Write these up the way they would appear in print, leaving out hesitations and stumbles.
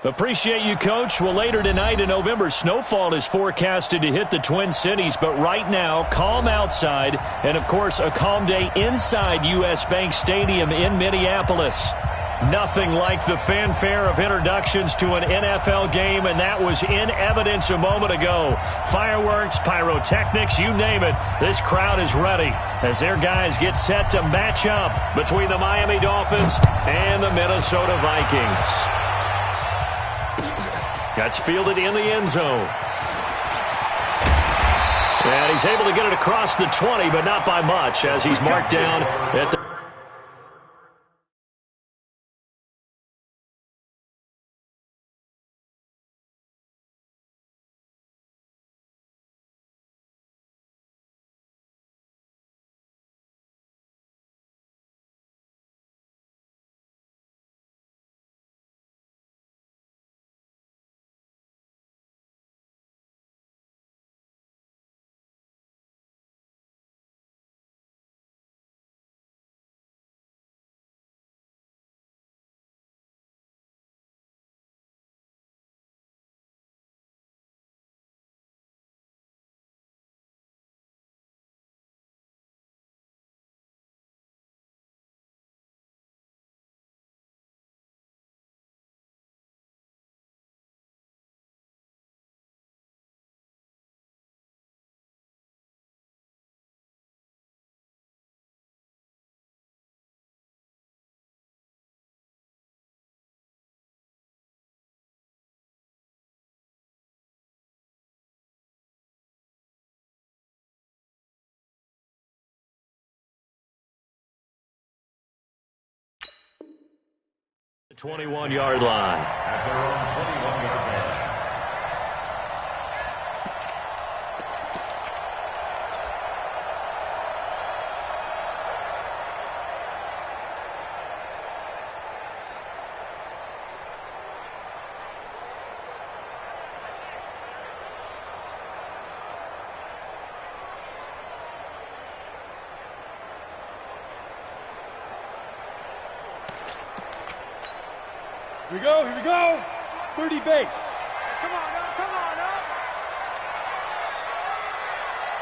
Appreciate you, Coach. Well, later tonight in November, snowfall is forecasted to hit the Twin Cities, but right now, calm outside, and, of course, a calm day inside U.S. Bank Stadium in Minneapolis. Nothing like the fanfare of introductions to an NFL game, and that was in evidence a moment ago. Fireworks, pyrotechnics, you name it. This crowd is ready as their guys get set to match up between the Miami Dolphins and the Minnesota Vikings. That's fielded in the end zone. And he's able to get it across the 20, but not by much as he's marked down at the... The 21-yard line. At their own 21-yard line. Here we go, here we go. 30 base. Come on, up.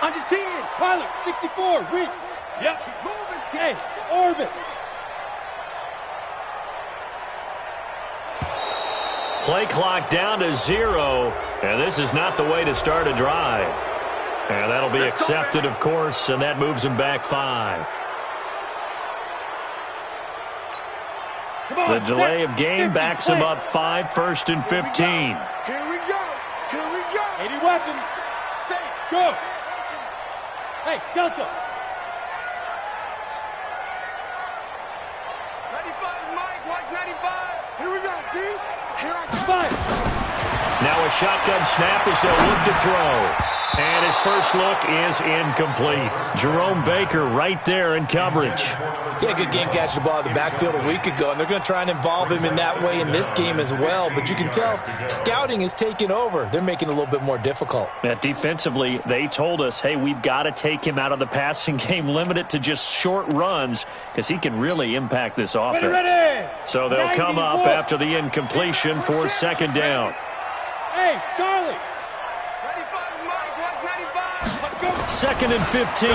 On your 10. Pilot, 64. Reach. Yep. He's moving. Hey, orbit. Play clock down to 0, and this is not the way to start a drive. And that'll be accepted, of course, and that moves him back 5. The delay of game backs him up 5, first and 15. Here we go. 80 Watson. Go. Hey, Delta. 95 Mike, White 95. Here we go, D. Here I come. 5. Now a shotgun snap as they'll look to throw. And his first look is incomplete. Jerome Baker right there in coverage. Yeah, good game catching the ball in the backfield a week ago, and they're going to try and involve him in that way in this game as well. But you can tell scouting is taking over. They're making it a little bit more difficult. Defensively, they told us, hey, we've got to take him out of the passing game, limit it to just short runs, because he can really impact this offense. Ready. So they'll come up after the incompletion for second down. Hey, Charlie. 95 Mike, White 95. Second and 15.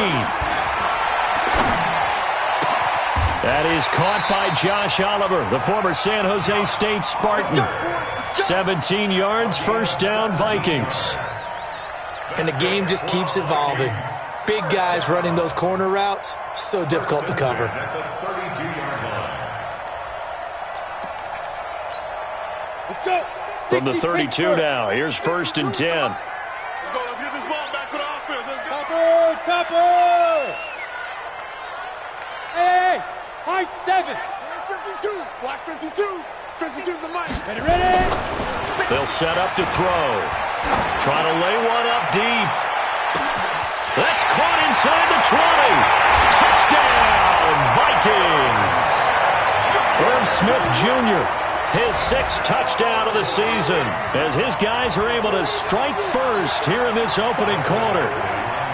That is caught by Josh Oliver, the former San Jose State Spartan. 17 yards, first down, Vikings. And the game just keeps evolving. Big guys running those corner routes, so difficult to cover. Let's go. From the 32 now, here's first and 10. Let's go. Let's get this ball back for the offense. Let's go. Topper. Hey. High 7. 52. Black 52. 52's the mic. Ready. They'll set up to throw. Trying to lay one up deep. That's caught inside the 20. Touchdown, Vikings. Irv Smith Jr., his 6th touchdown of the season, as his guys are able to strike first here in this opening quarter.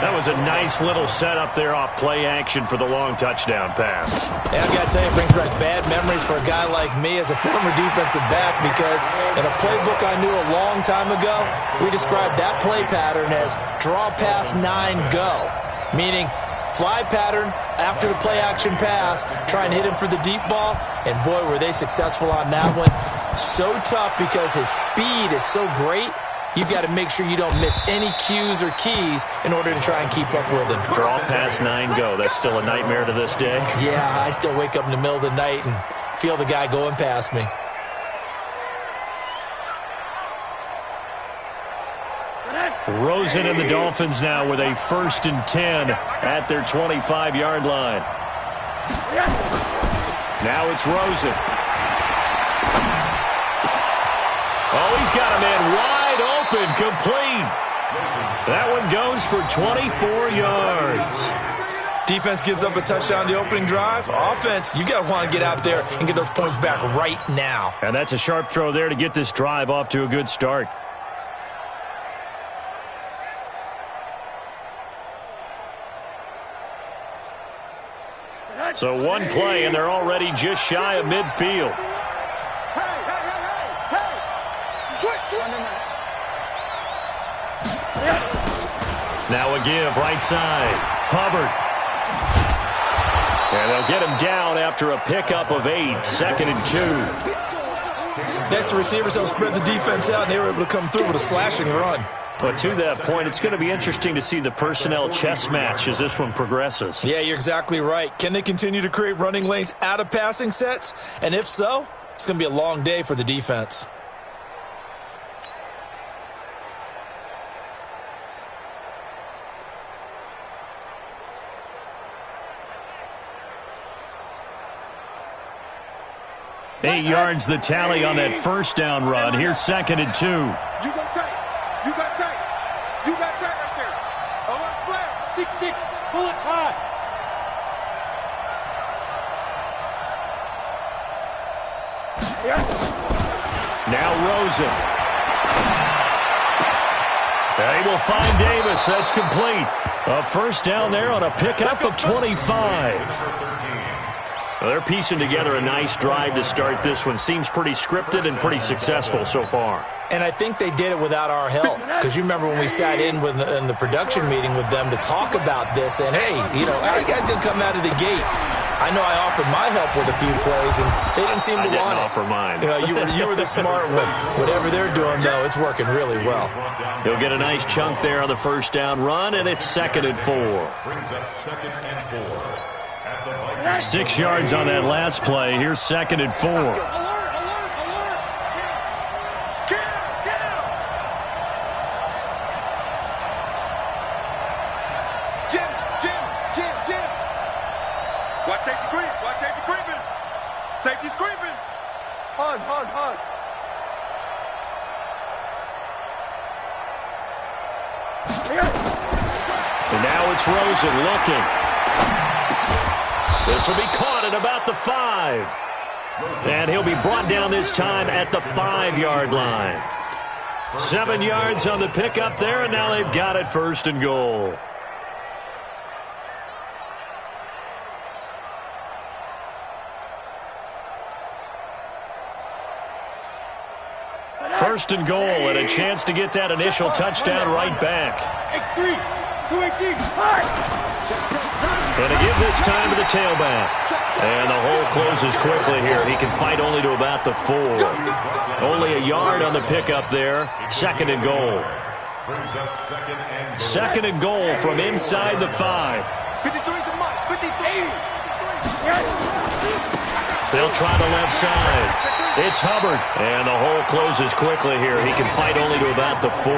That was a nice little setup there off play action for the long touchdown pass. And I've got to tell you, it brings back bad memories for a guy like me as a former defensive back, because in a playbook I knew a long time ago, we described that play pattern as draw pass 9 go, meaning fly pattern after the play action pass, try and hit him for the deep ball, and boy, were they successful on that one. So tough because his speed is so great. You've got to make sure you don't miss any cues or keys in order to try and keep up with him. Draw pass 9 go. That's still a nightmare to this day. Yeah, I still wake up in the middle of the night and feel the guy going past me. Rosen and the Dolphins now with a 1st and 10 at their 25-yard line. Now it's Rosen. Oh, he's got a man wide open, complete. That one goes for 24 yards. Defense gives up a touchdown the opening drive. Offense, you got to want to get out there and get those points back right now. And that's a sharp throw there to get this drive off to a good start. So one play, and they're already just shy of midfield. Now a give, right side. Hubbard. And they'll get him down after a pickup of 8, 2nd and 2. Next, the receivers help spread the defense out, and they were able to come through with a slashing run. But to that point, it's going to be interesting to see the personnel chess match as this one progresses. Yeah, you're exactly right. Can they continue to create running lanes out of passing sets? And if so, it's going to be a long day for the defense. Eight yards the tally on that 1st down run. Here's 2nd and 2. You got tight. You got tight. You got tight right there. Alert flare. 6-6. Pull it high. Now Rosen. They will find Davis. That's complete. A 1st down there on a pickup of 25. Well, they're piecing together a nice drive to start this one. Seems pretty scripted and pretty successful so far. And I think they did it without our help. Because you remember when we sat in the production meeting with them to talk about this. And, hey, you know, how are you guys going to come out of the gate? I know I offered my help with a few plays, and they didn't seem to want it. I didn't offer mine. You know, you were the smart one. Whatever they're doing, though, it's working really well. He'll get a nice chunk there on the 1st down run, and it's 2nd and 4. Brings up 2nd and 4. 6 yards on that last play. Here's 2nd and 4. Alert, alert, alert. Get him. Jim. Watch safety creep. Watch safety creeping. Safety's creeping. Hug. And now it's Rosen looking. This will be caught at about the 5. And he'll be brought down this time at the 5-yard line. 7 yards on the pickup there, and now they've got it 1st and goal. First and goal, and a chance to get that initial touchdown right back. X3, 218, And to give this time to the tailback. And the hole closes quickly here. He can fight only to about the 4. Only a yard on the pickup there. 2nd and goal. 2nd and goal from inside the 5. 53 to Mike. 53. They'll try the left side. It's Hubbard. And the hole closes quickly here. He can fight only to about the 4.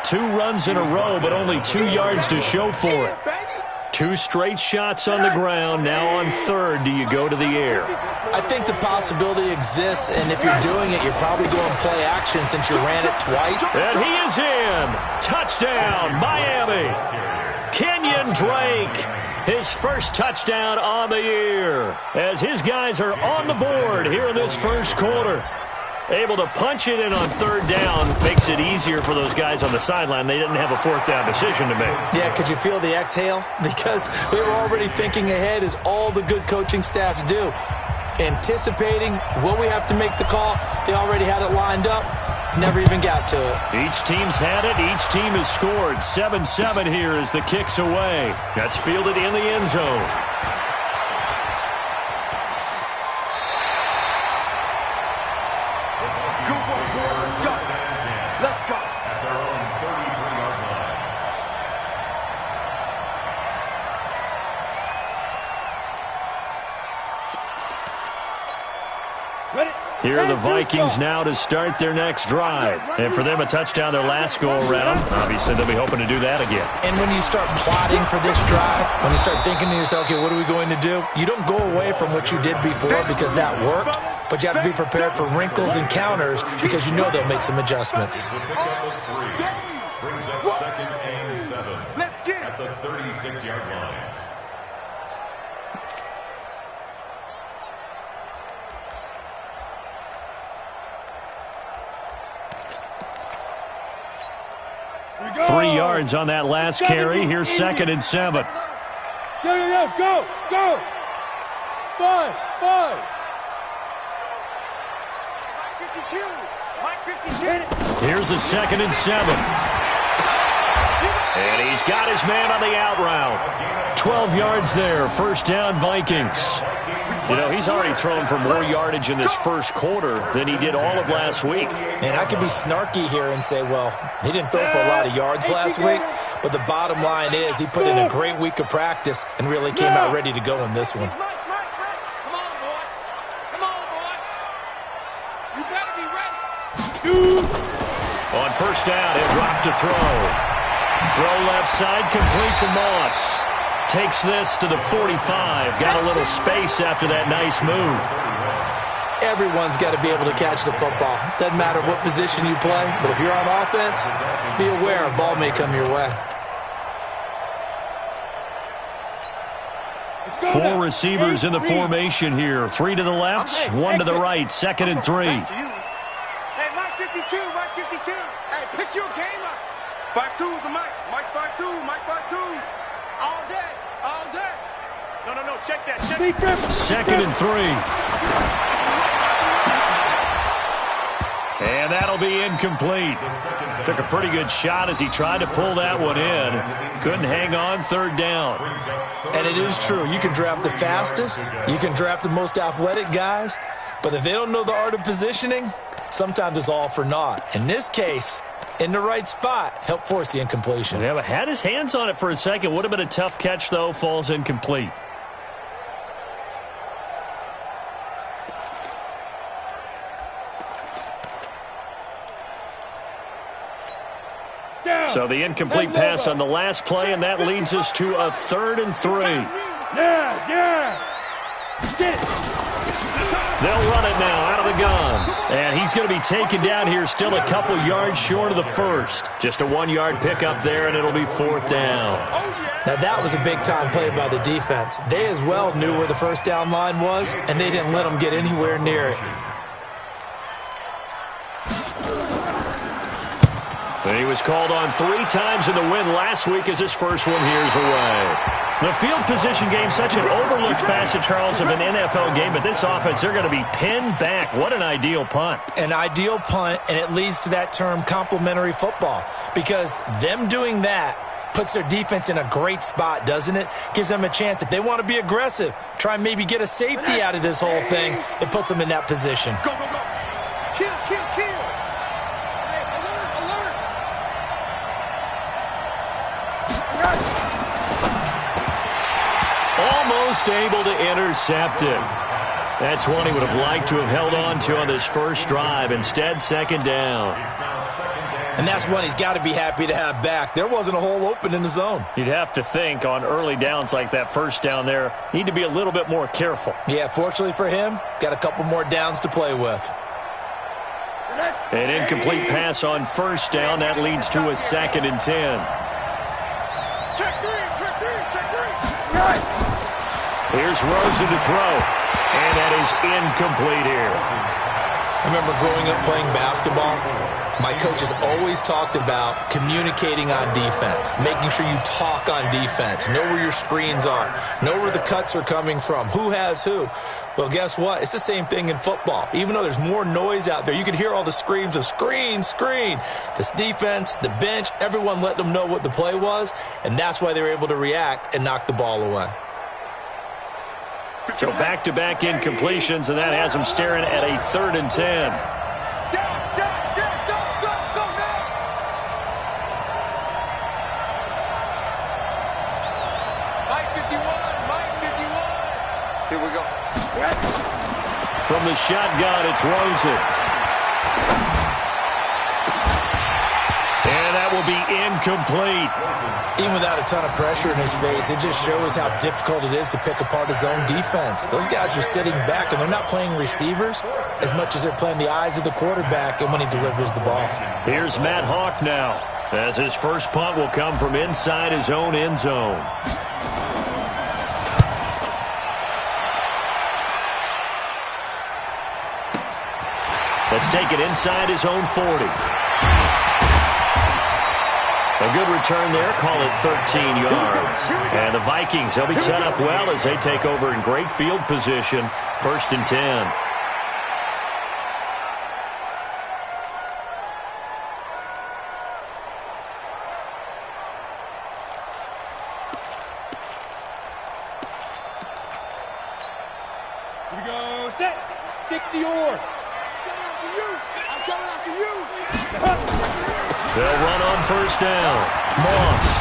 2 runs in a row, but only 2 yards to show for it. 2 straight shots on the ground. Now on 3rd, do you go to the air? I think the possibility exists, and if you're doing it, you're probably going play action since you ran it twice. And he is in. Touchdown, Miami. Kenyon Drake, his 1st touchdown on the year, as his guys are on the board here in this 1st quarter. Able to punch it in on third down. Makes it easier for those guys on the sideline. They didn't have a fourth down decision to make. Yeah, could you feel the exhale? Because they were already thinking ahead, as all the good coaching staffs do. Anticipating, will we have to make the call? They already had it lined up. Never even got to it. Each team's had it. Each team has scored. 7-7 here as the kick's away. That's fielded in the end zone. Here are the Vikings now to start their next drive. And for them, a touchdown their last go-around. Obviously, they'll be hoping to do that again. And when you start plotting for this drive, when you start thinking to yourself, okay, what are we going to do? You don't go away from what you did before because that worked, but you have to be prepared for wrinkles and counters because you know they'll make some adjustments. Brings up 2nd and 7. Let's get at the 36-yard line. Go. 3 yards on that last carry. Here's 2nd and 7. Go. 5. 52. Here's a 2nd and 7. And he's got his man on the out route. 12 yards there. First down, Vikings. You know, he's already thrown for more yardage in this first quarter than he did all of last week. And I could be snarky here and say, well, he didn't throw for a lot of yards last week, but the bottom line is he put in a great week of practice and really came out ready to go in this one. Come on, boy. You better be ready. On first down, he'll drop to throw. Throw left side, complete to Moss. Takes this to the 45. Got a little space after that nice move. Everyone's got to be able to catch the football. Doesn't matter what position you play, but if you're on offense, be aware a ball may come your way. 4 receivers in the formation here. 3 to the left, 1 to the right. 2nd and 3. Hey, Mike 52. Hey, pick your game up. 5-2 is the Mike. Mike 5-2. All day. No, check that. 2nd and 3. And that'll be incomplete. Took a pretty good shot as he tried to pull that one in. Couldn't hang on. 3rd down. And it is true. You can draft the fastest. You can draft the most athletic guys. But if they don't know the art of positioning, sometimes it's all for naught. In this case, in the right spot, help force the incompletion. Yeah, but had his hands on it for a second. Would have been a tough catch, though. Falls incomplete. So the incomplete pass on the last play, and that leads us to a 3rd and 3. Yeah. Get it. They'll run it now out of the gun. And he's going to be taken down here, still a couple yards short of the first. Just a 1-yard pickup there, and it'll be 4th down. Now that was a big-time play by the defense. They as well knew where the first down line was, and they didn't let them get anywhere near it. And he was called on 3 times in the win last week as his first one here's away. The field position game, such an overlooked facet, Charles, of an NFL game, but this offense, they're going to be pinned back. What an ideal punt. An ideal punt, and it leads to that term complementary football, because them doing that puts their defense in a great spot, doesn't it? Gives them a chance. If they want to be aggressive, try and maybe get a safety out of this whole thing, it puts them in that position. Go. Kill. Almost able to intercept it. That's one he would have liked to have held on to on this first drive. Instead, 2nd down. And that's one he's got to be happy to have back. There wasn't a hole open in the zone. You'd have to think on early downs like that first down there, need to be a little bit more careful. Yeah, fortunately for him, got a couple more downs to play with. An incomplete pass on first down. That leads to a 2nd and 10. Check three. Here's Rosen to throw. And that is incomplete here. I remember growing up playing basketball, my coaches always talked about communicating on defense, making sure you talk on defense, know where your screens are, know where the cuts are coming from, who has who. Well, guess what? It's the same thing in football. Even though there's more noise out there, you can hear all the screams of screen, screen. This defense, the bench, everyone let them know what the play was, and that's why they were able to react and knock the ball away. So back-to-back incompletions, and that has them staring at a 3rd and 10. Here we go. From the shotgun, it's Rosen. And that will be incomplete. Even without a ton of pressure in his face, it just shows how difficult it is to pick apart his own defense. Those guys are sitting back, and they're not playing receivers as much as they're playing the eyes of the quarterback and when he delivers the ball. Here's Matt Hawk now, as his first punt will come from inside his own end zone. Let's take it inside his own 40. A good return there, call it 13 yards. And the Vikings, they'll be set up well as they take over in great field position, 1st and 10. Here we go, set, 60 or. I'm coming after you. They'll run on 1st down. Moss.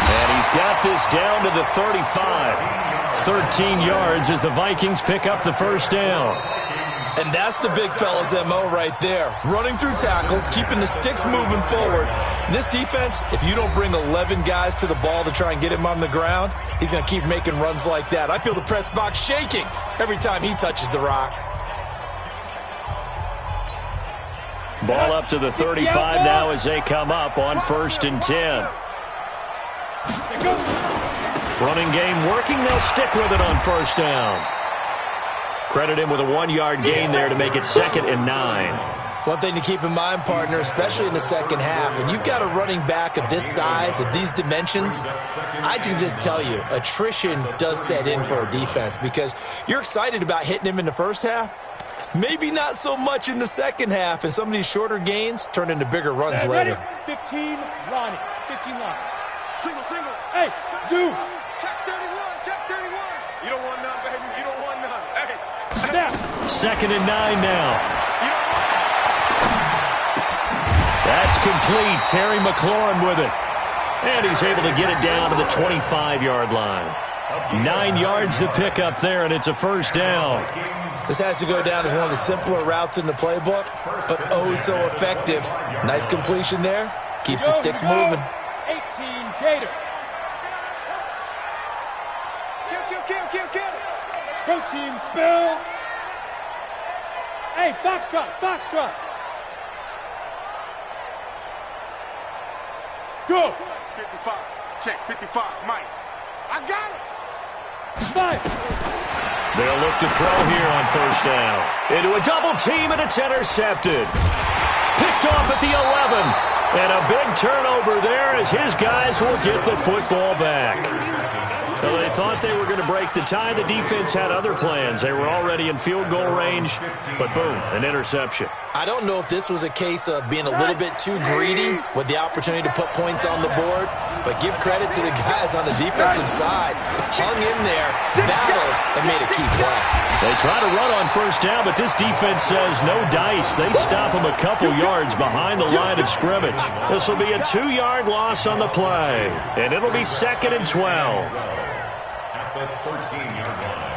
And he's got this down to the 35. 13 yards as the Vikings pick up the 1st down. And that's the big fella's MO right there. Running through tackles, keeping the sticks moving forward. And this defense, if you don't bring 11 guys to the ball to try and get him on the ground, he's going to keep making runs like that. I feel the press box shaking every time he touches the rock. Ball up to the 35 now as they come up on 1st and 10. Running game working. They'll stick with it on 1st down. Credit him with a 1-yard gain there to make it 2nd and 9. One thing to keep in mind, partner, especially in the second half, when you've got a running back of this size, of these dimensions, I can just tell you, attrition does set in for a defense because you're excited about hitting him in the first half. Maybe not so much in the second half, and some of these shorter gains turn into bigger runs later. 15, Ronnie. 15 line. Single. Hey, zoom. Check 31. You don't want none, baby. You don't want none. Hey. Snap. 2nd and 9 now. That's complete. Terry McLaurin with it. And he's able to get it down to the 25-yard line. 9 yards to pick up there, and it's a 1st down. This has to go down as one of the simpler routes in the playbook, but oh so effective. Nice completion there. Keeps the sticks moving. 18 Gator. Kill. Protein spill. Hey, Foxtrot. Go. 55. Check 55. Mike. I got it. 5. They'll look to throw here on 1st down. Into a double team, and it's intercepted. Picked off at the 11. And a big turnover there as his guys will get the football back. So they thought they were going to break the tie. The defense had other plans. They were already in field goal range, but boom, an interception. I don't know if this was a case of being a little bit too greedy with the opportunity to put points on the board, but give credit to the guys on the defensive side. Hung in there, battled, and made a key play. They try to run on 1st down, but this defense says no dice. They stop them a couple yards behind the line of scrimmage. This will be a 2-yard loss on the play, and it'll be 2nd and 12. At the 13-yard line.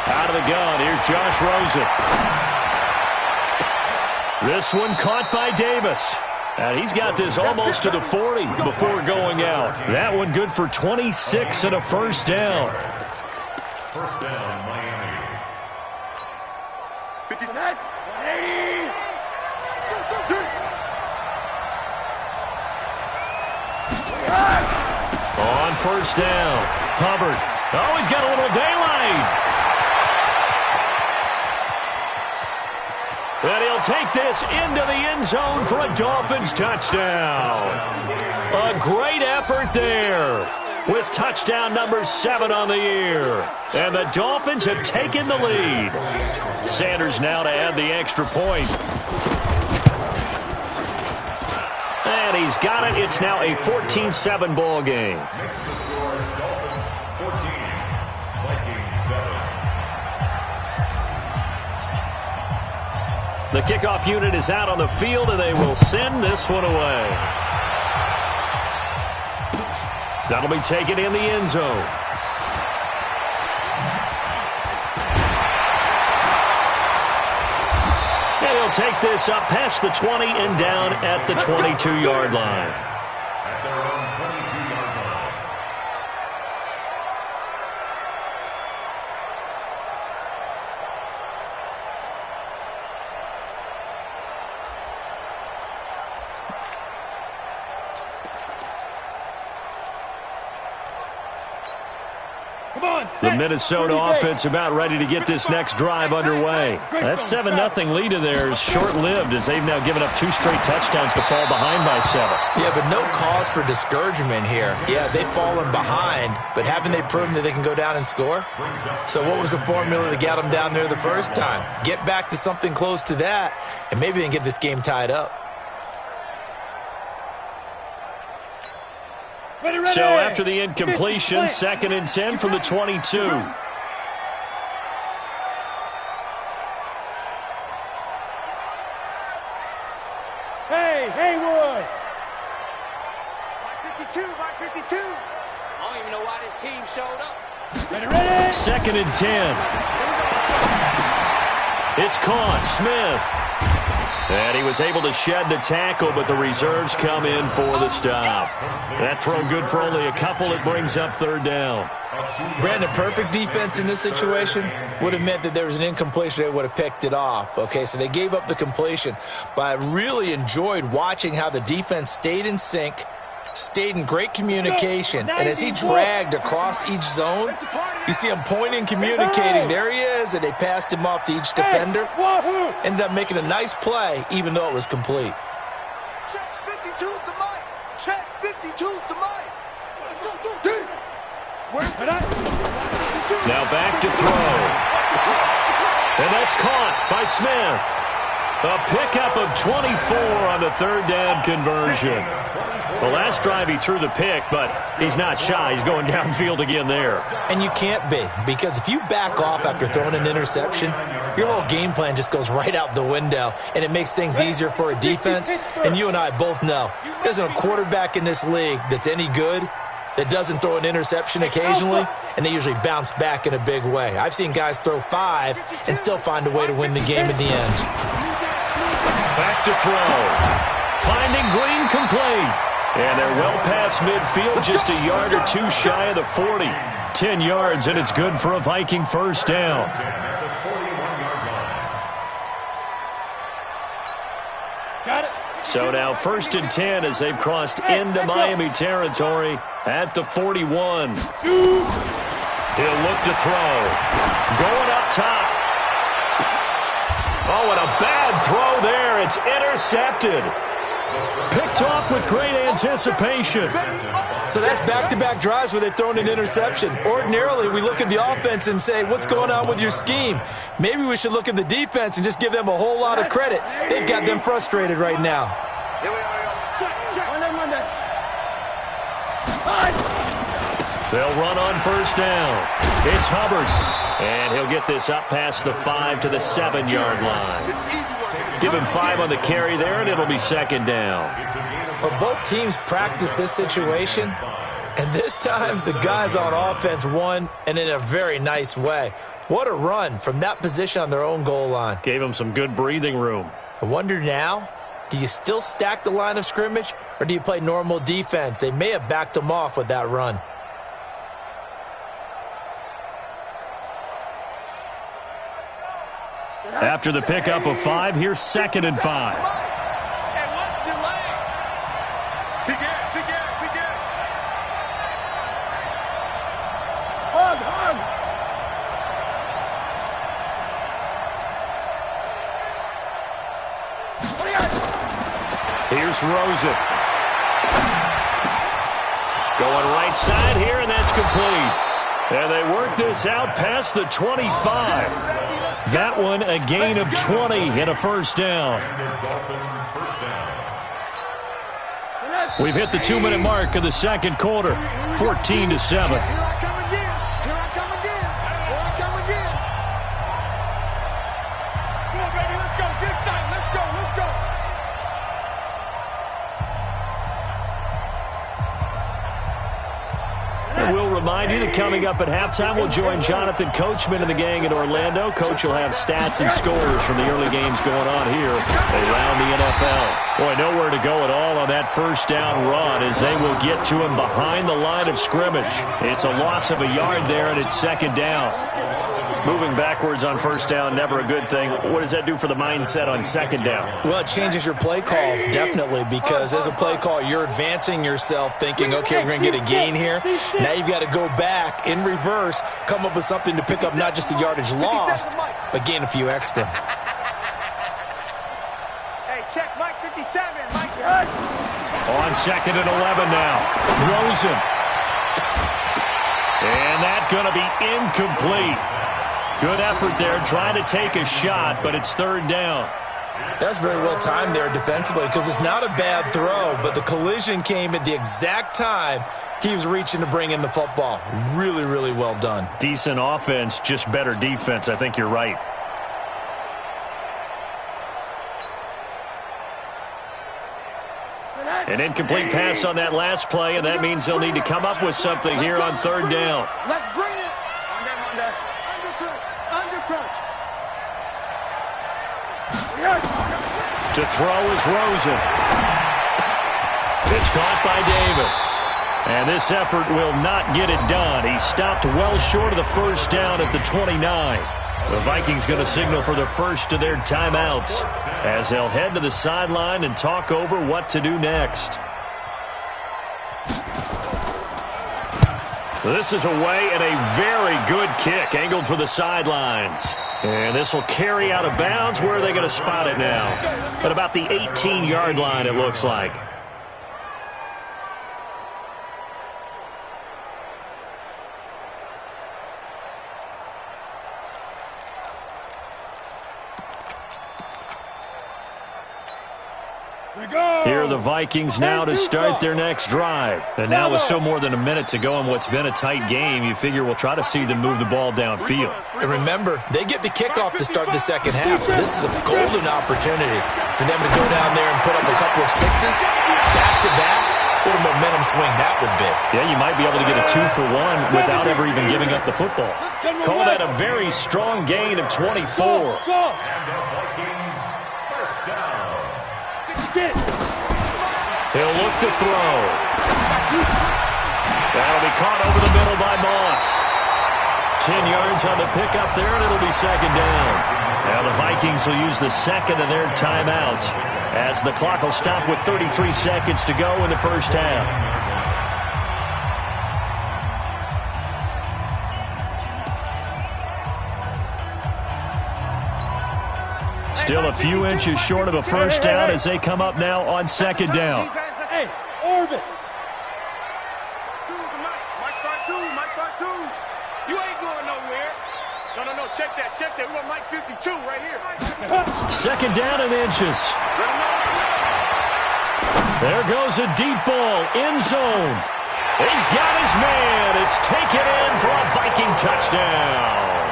Out of the gun, here's Josh Rosen. This one caught by Davis. And he's got this almost to the 40 before going out. That one good for 26 and a first down. First down, Miami. 59, 80. On first down, Hubbard. Oh, he's got a little daylight. And he'll take this into the end zone for a Dolphins touchdown. A great effort there with touchdown number 7 on the year. And the Dolphins have taken the lead. Sanders now to add the extra point. And he's got it. It's now a 14-7 ball game. Makes the score Dolphins 14, Vikings 7. The kickoff unit is out on the field, and they will send this one away. That'll be taken in the end zone. And he'll take this up past the 20 and down at the 22-yard line. At their own 22-yard line. The Minnesota offense about ready to get this next drive underway. That 7-0 lead of theirs short-lived as they've now given up 2 straight touchdowns to fall behind by 7. Yeah, but no cause for discouragement here. Yeah, they've fallen behind, but haven't they proven that they can go down and score? So what was the formula that got them down there the first time? Get back to something close to that, and maybe they can get this game tied up. So after the incompletion, 2nd and 10 from the 22. Hey, Haywood! Mark 52, Mark 52. I don't even know why this team showed up. Ready? 2nd and 10. It's caught. Smith. And he was able to shed the tackle, but the reserves come in for the stop. That throw good for only a couple. It brings up 3rd down. Brandon, perfect defense in this situation would have meant that there was an incompletion. They would have picked it off. Okay, so they gave up the completion. But I really enjoyed watching how the defense stayed in sync, stayed in great communication. And as he dragged across each zone, you see him pointing, communicating. There he is, and they passed him off to each defender. Ended up making a nice play, even though it was complete. Check 52's the mic. Check 52's the mic. Now back to throw. And that's caught by Smith. A pickup of 24 on the 3rd down conversion. The last drive he threw the pick, but he's not shy. He's going downfield again there. And you can't be, because if you back off after throwing an interception, your whole game plan just goes right out the window, and it makes things easier for a defense. And you and I both know there's a quarterback in this league that's any good that doesn't throw an interception occasionally, and they usually bounce back in a big way. I've seen guys throw 5 and still find a way to win the game in the end. Back to throw. Finding Green complete. And they're well past midfield, just a yard or 2 shy of the 40. 10 yards, and it's good for a Viking first down. Got it. So now 1st and 10 as they've crossed into Miami territory at the 41. He'll look to throw. Going up top. Oh, and a bad throw there. It's intercepted. Picked off with great anticipation. So that's back-to-back drives where they've thrown an interception. Ordinarily, we look at the offense and say, what's going on with your scheme? Maybe we should look at the defense and just give them a whole lot of credit. They've got them frustrated right now. Here we are. Check. Monday. They'll run on first down. It's Hubbard. And he'll get this up past the 5 to the 7-yard line. Give him 5 on the carry there, and it'll be 2nd down. Well, both teams practice this situation, and this time the guys on offense won, and in a very nice way. What a run from that position on their own goal line. Gave him some good breathing room. I wonder now, Do you still stack the line of scrimmage, or do you play normal defense? They may have backed them off with that run. After the pickup of 5, here's 2nd and 5. And what's delay? Begin. Hug. Here's Rosen. Going right side here, and that's complete. And they work this out past the 25. That one a gain of 20 and a first down. We've hit the 2-minute mark of the second quarter, 14-7. We'll remind you that coming up at halftime, we'll join Jonathan Coachman and the gang in Orlando. Coach will have stats and scores from the early games going on here around the NFL. Boy, nowhere to go at all on that first down run as they will get to him behind the line of scrimmage. It's a loss of a yard there, and it's 2nd down. Moving backwards on first down, never a good thing. What does that do for the mindset on 2nd down? Well, it changes your play calls, definitely, because as a play call, you're advancing yourself thinking, okay, we're going to get a gain here. Now you've got to go back in reverse, come up with something to pick up not just the yardage lost, but gain a few extra. Hey, check Mike 57. Mike. On 2nd and 11 now. Rosen. And that's going to be incomplete. Good effort there, trying to take a shot, but it's 3rd down. That's very well timed there defensively because it's not a bad throw, but the collision came at the exact time he was reaching to bring in the football. Really, really well done. Decent offense, just better defense. I think you're right. An incomplete pass on that last play, and that means they'll need to come up with something here on 3rd down. Let's bring it. To throw is Rosen. It's caught by Davis. And this effort will not get it done. He stopped well short of the first down at the 29. The Vikings going to signal for the first of their timeouts as they'll head to the sideline and talk over what to do next. This is away and a very good kick angled for the sidelines. And this will carry out of bounds. Where are they going to spot it now? At about the 18-yard line, it looks like. Here are the Vikings now to start their next drive. And now with still more than a minute to go in what's been a tight game, you figure we'll try to see them move the ball downfield. And remember, they get the kickoff to start the second half, so this is a golden opportunity for them to go down there and put up a couple of sixes back-to-back. What a momentum swing that would be. Yeah, you might be able to get a 2-for-1 without ever even giving up the football. Call that a very strong gain of 24. He'll look to throw. That'll be caught over the middle by Moss. 10 yards on the pickup there, and it'll be 2nd down. Now the Vikings will use the second of their timeouts as the clock will stop with 33 seconds to go in the first half. Still a few inches short of a first down as they come up now on 2nd down. Hey, orbit. Mike part two. You ain't going nowhere. No, check that. We want Mike 52 right here. 2nd down and inches. There goes a deep ball, end zone. He's got his man. It's taken in for a Viking touchdown.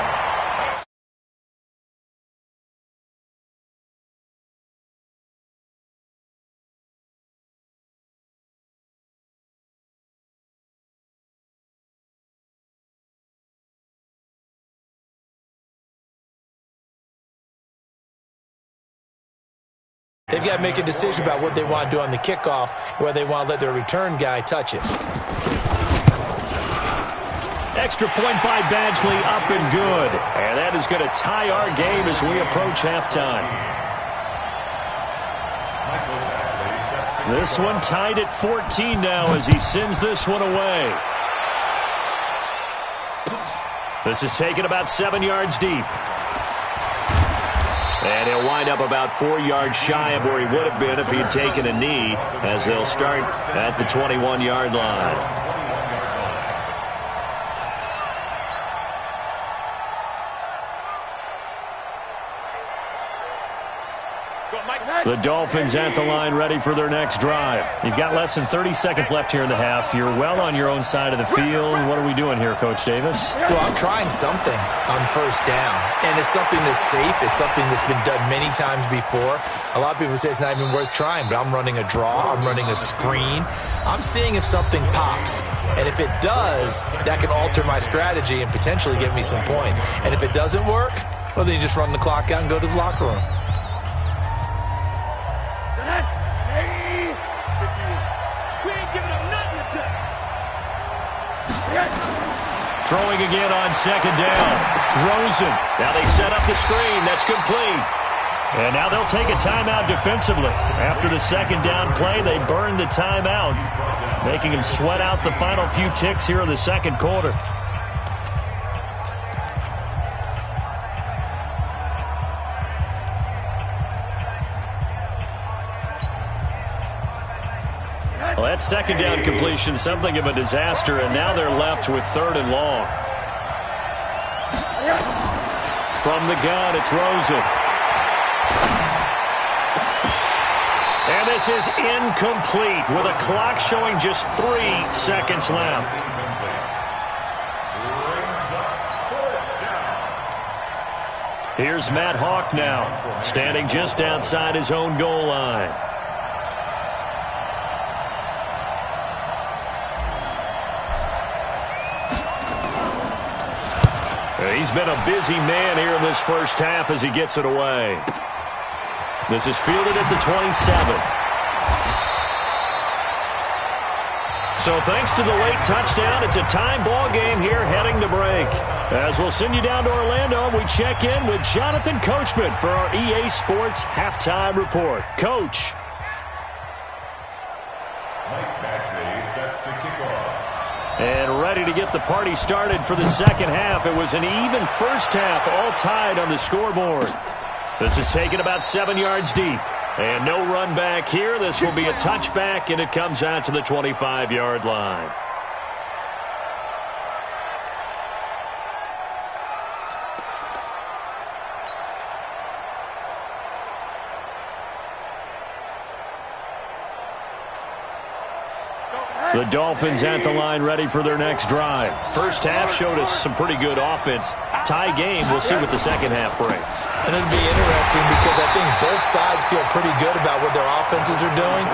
they've got to make a decision about what they want to do on the kickoff, whether they want to let their return guy touch it. Extra point by Badgley, up and good. And that is going to tie our game as we approach halftime. This one tied at 14 now as he sends this one away. This is taken about 7 yards deep. And he'll wind up about 4 yards shy of where he would have been if he had taken a knee, as they'll start at the 21-yard line. The Dolphins at the line, ready for their next drive. You've got less than 30 seconds left here in the half. You're well on your own side of the field. What are we doing here, Coach Davis? Well, I'm trying something on first down, and it's something that's safe. It's something that's been done many times before. A lot of people say it's not even worth trying, but I'm running a draw. I'm running a screen. I'm seeing if something pops, and if it does, that can alter my strategy and potentially get me some points. And if it doesn't work, well, then you just run the clock out and go to the locker room. Throwing again on second down. Rosen. Now they set up the screen. That's complete. And now they'll take a timeout defensively. After the second down play, they burn the timeout, making them sweat out the final few ticks here in the second quarter. Well, that second down completion, something of a disaster, and now they're left with third and long. From the gun, it's Rosen. And this is incomplete with a clock showing just 3 seconds left. Here's Matt Hawk now, standing just outside his own goal line. He's been a busy man here in this first half as he gets it away. This is fielded at the 27. So thanks to the late touchdown, it's a tie ball game here heading to break. As we'll send you down to Orlando, we check in with Jonathan Coachman for our EA Sports Halftime Report. Coach. And ready to get the party started for the second half. It was an even first half, all tied on the scoreboard. This is taken about 7 yards deep. And no run back here. This will be a touchback, and it comes out to the 25-yard line. The Dolphins at the line, ready for their next drive. First half showed us some pretty good offense. Tie game. We'll see what the second half brings. And it'll be interesting because I think both sides feel pretty good about what their offenses are doing.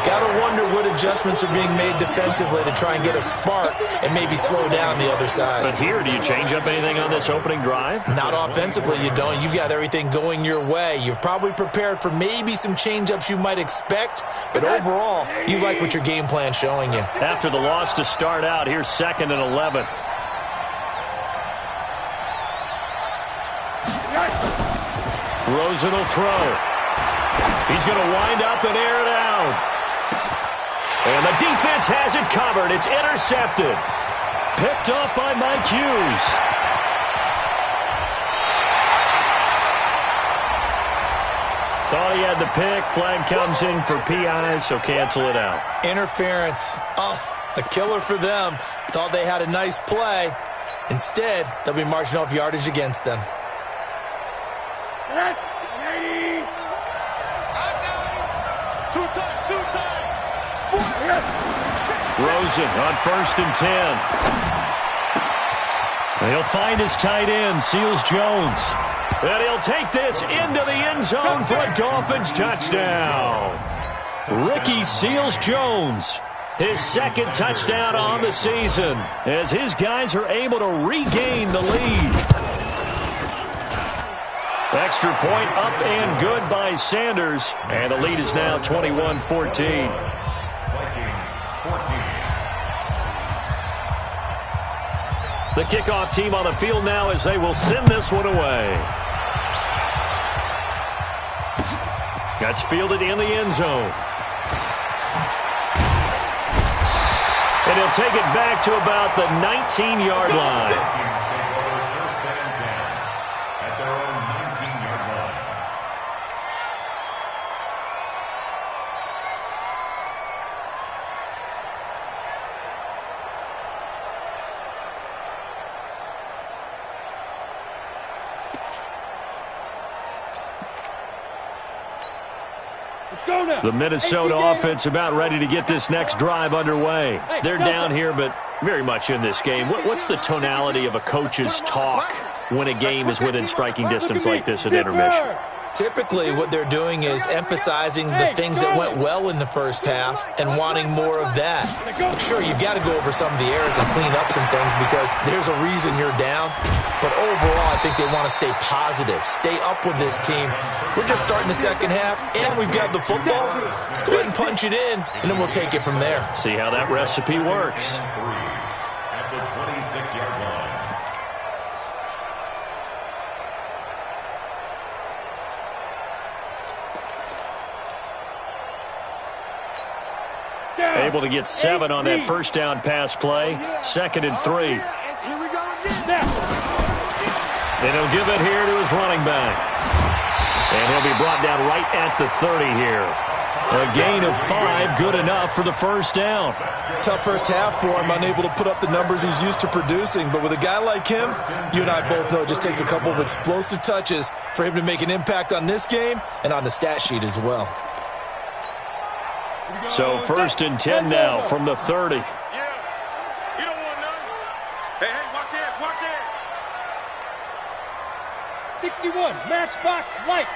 Got to wonder what adjustments are being made defensively to try and get a spark and maybe slow down the other side. But here, do you change up anything on this opening drive? Not offensively, you don't. You've got everything going your way. You've probably prepared for maybe some change-ups you might expect, but overall, you like what your game plan's showing you. After the loss to start out, here's 2nd and 11. Rosen will throw. He's going to wind up and air it out. And the defense has it covered. It's intercepted. Picked up by Mike Hughes. Thought he had the pick. Flag comes in for PI, so cancel it out. Interference. Oh, a killer for them. Thought they had a nice play. Instead, they'll be marching off yardage against them. Rosen on 1st and 10. He'll find his tight end, Seals Jones. And he'll take this into the end zone for a Dolphins touchdown. Ricky Seals Jones, his 2nd touchdown on the season, as his guys are able to regain the lead. Extra point up and good by Sanders. And the lead is now 21-14. The kickoff team on the field now as they will send this one away. That's fielded in the end zone. And he'll take it back to about the 19-yard line. The Minnesota offense about ready to get this next drive underway. They're down here, but very much in this game. What's the tonality of a coach's talk when a game is within striking distance like this at intermission? Typically, what they're doing is emphasizing the things that went well in the first half and wanting more of that. Sure, you've got to go over some of the errors and clean up some things because there's a reason you're down. But overall, I think they want to stay positive, stay up with this team. We're just starting the second half, and we've got the football. Let's go ahead and punch it in, and then we'll take it from there. See how that recipe works. At the 26-yard line. Able to get 7 on that first down pass play. 2nd and 3. Here we go again. Then he'll give it here to his running back. And he'll be brought down right at the 30 here. A gain of 5, good enough for the first down. Tough first half for him, unable to put up the numbers he's used to producing. But with a guy like him, you and I both know it just takes a couple of explosive touches for him to make an impact on this game and on the stat sheet as well. So 1st and 10 now from the 30. Yeah. You don't want none. Hey, watch it, watch it. 61, matchbox light.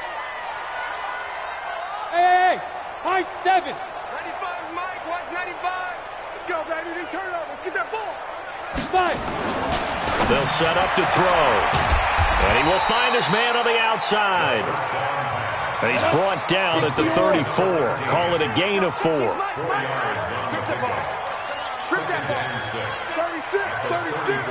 Hey, high 7. 95 is Mike, watch 95. Let's go, baby, they turn over. Get that ball. 5. They'll set up to throw. And he will find his man on the outside. And he's brought down at the 34. Call it a gain of 4. Strip that ball. Strip that ball. 36, 36.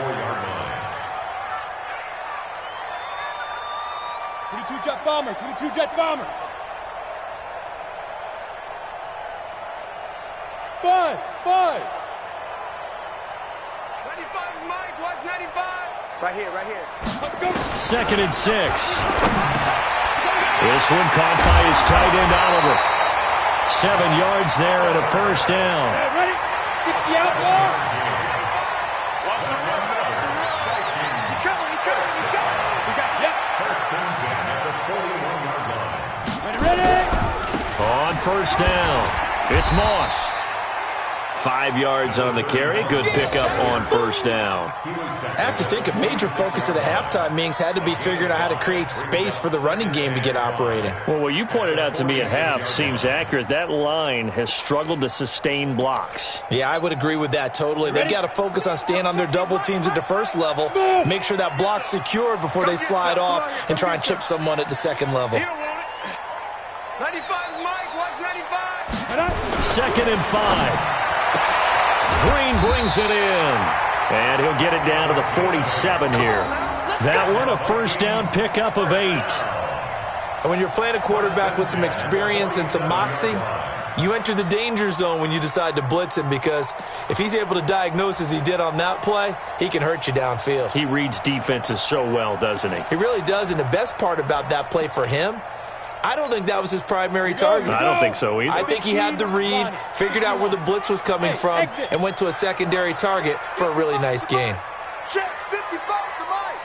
22 jet bomber, 22 jet bomber. Buzz. 95 is Mike, watch 95. Right here. 2nd and 6. This one caught by his tight end, Oliver. 7 yards there and a first down. Ready? 60 out ball. Watch the run. He's coming. We got it. Yep. First and 10 at the 41-yard line. Ready? On first down, it's Moss. 5 yards on the carry. Good pickup on first down. I have to think a major focus of the halftime meetings had to be figuring out how to create space for the running game to get operating. Well, what you pointed out to me at half seems accurate. That line has struggled to sustain blocks. Yeah, I would agree with that totally. They've got to focus on staying on their double teams at the first level, make sure that block's secure before they slide off and try and chip someone at the second level. You don't want it. 95 is Mike, watch 95. 2nd and 5. Green brings it in. And he'll get it down to the 47 here. That one a first down pickup of 8. And when you're playing a quarterback with some experience and some moxie, you enter the danger zone when you decide to blitz him because if he's able to diagnose as he did on that play, he can hurt you downfield. He reads defenses so well, doesn't he? He really does, and the best part about that play for him, I don't think that was his primary target. I don't think so either. I think he had the read, figured out where the blitz was coming from, and went to a secondary target for a really nice gain. Check 55 to Mike.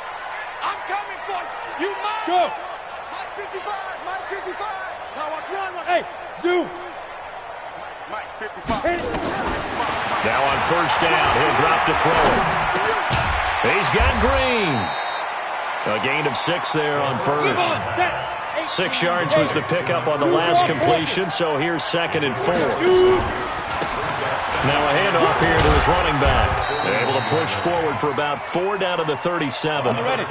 I'm coming for you. You Mike. Go. Mike 55. Now watch one. Hey, zoom. Mike 55. Now on first down, he'll drop to throw it. He's got Green. A gain of 6 there on first. 6 yards was the pickup on the last completion, so here's 2nd and 4. Now a handoff here to his running back. Able to push forward for about 4 down to the 37. Ready.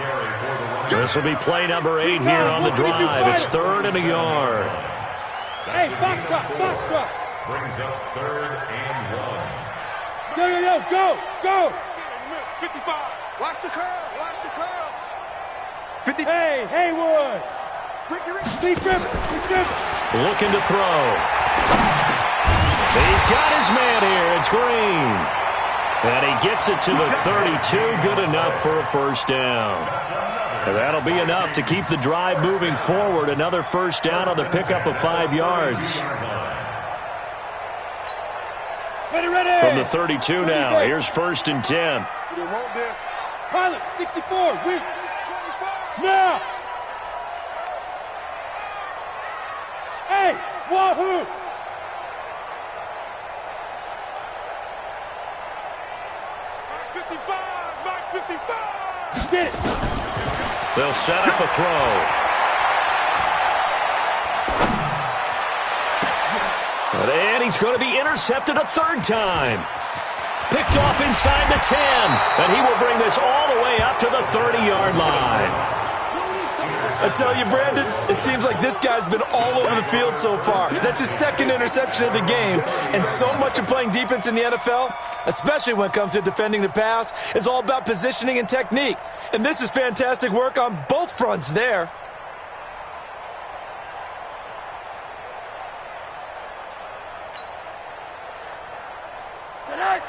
This will be play number 8 here on the drive. It's 3rd and a yard. Hey, box drop, box drop. Brings up 3rd and 1. Go. 55. Watch the curl. Watch the curls. 50. Hey, Haywood. Deep dribble. Looking to throw. He's got his man here. It's Green. And he gets it to the 32. Good enough for a first down. And that'll be enough to keep the drive moving forward. Another first down on the pickup of 5 yards. Ready. From the 32 now. Here's 1st and 10. You want this. Pilot, 64, weak. Now. Hey, wahoo. Mike 55. Get it. They'll set up a throw. And he's going to be intercepted a 3rd time. Picked off inside the 10. And he will bring this all the way up to the 30-yard line. I tell you, Brandon, it seems like this guy's been all over the field so far. That's his 2nd interception of the game. And so much of playing defense in the NFL, especially when it comes to defending the pass, is all about positioning and technique. And this is fantastic work on both fronts there.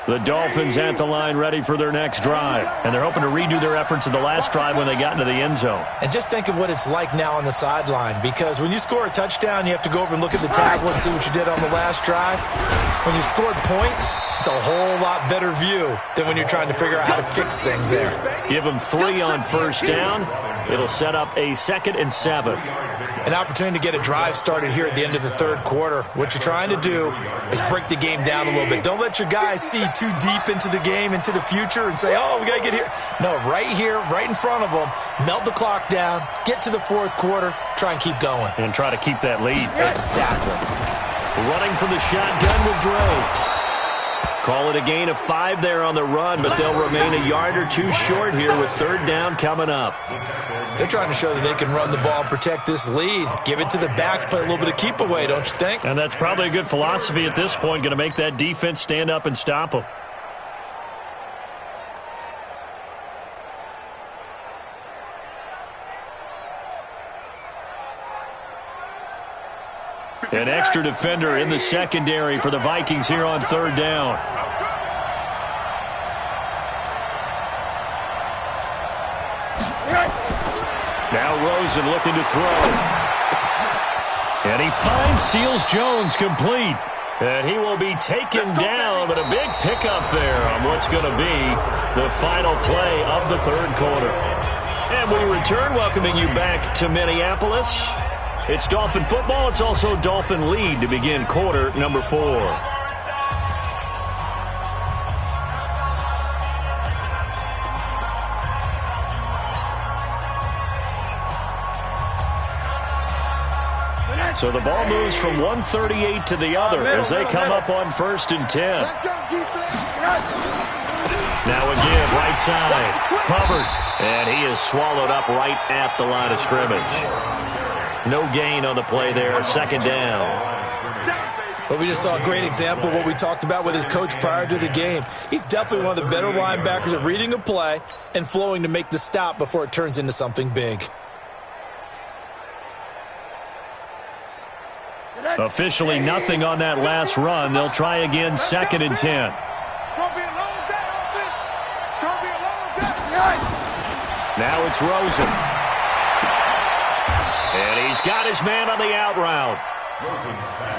The Dolphins at the line ready for their next drive. And they're hoping to redo their efforts in the last drive when they got into the end zone. And just think of what it's like now on the sideline, because when you score a touchdown, you have to go over and look at the tablet and see what you did on the last drive. When you scored points, it's a whole lot better view than when you're trying to figure out how to fix things there. Give them 3 on first down. It'll set up a 2nd and 7. An opportunity to get a drive started here at the end of the 3rd quarter. What you're trying to do is break the game down a little bit. Don't let your guys see too deep into the game, into the future, and say, oh, we got to get here. No, right here, right in front of them, melt the clock down, get to the 4th quarter, try and keep going. And try to keep that lead. Exactly. Running from the shotgun with Dre. Call it a gain of 5 there on the run, but they'll remain a yard or 2 short here with 3rd down coming up. They're trying to show that they can run the ball and protect this lead. Give it to the backs, play a little bit of keep away, don't you think? And that's probably a good philosophy at this point, going to make that defense stand up and stop them. An extra defender in the secondary for the Vikings here on 3rd down. Now Rosen looking to throw. And he finds Seals-Jones complete. And he will be taken down, but a big pickup there on what's going to be the final play of the 3rd quarter. And we return, welcoming you back to Minneapolis. It's Dolphin football. It's also Dolphin lead to begin quarter number 4. So the ball moves from 138 to the other as they come up on 1st and 10. Now a give, right side. Hubbard. And he is swallowed up right at the line of scrimmage. No gain on the play there, 2nd down. Well, we just saw a great example of what we talked about with his coach prior to the game. He's definitely one of the better linebackers at reading a play and flowing to make the stop before it turns into something big. Officially nothing on that last run. They'll try again, 2nd and 10. It's going to be a long day, offense. It's going to be a long day. Now it's Rosen. And he's got his man on the out route.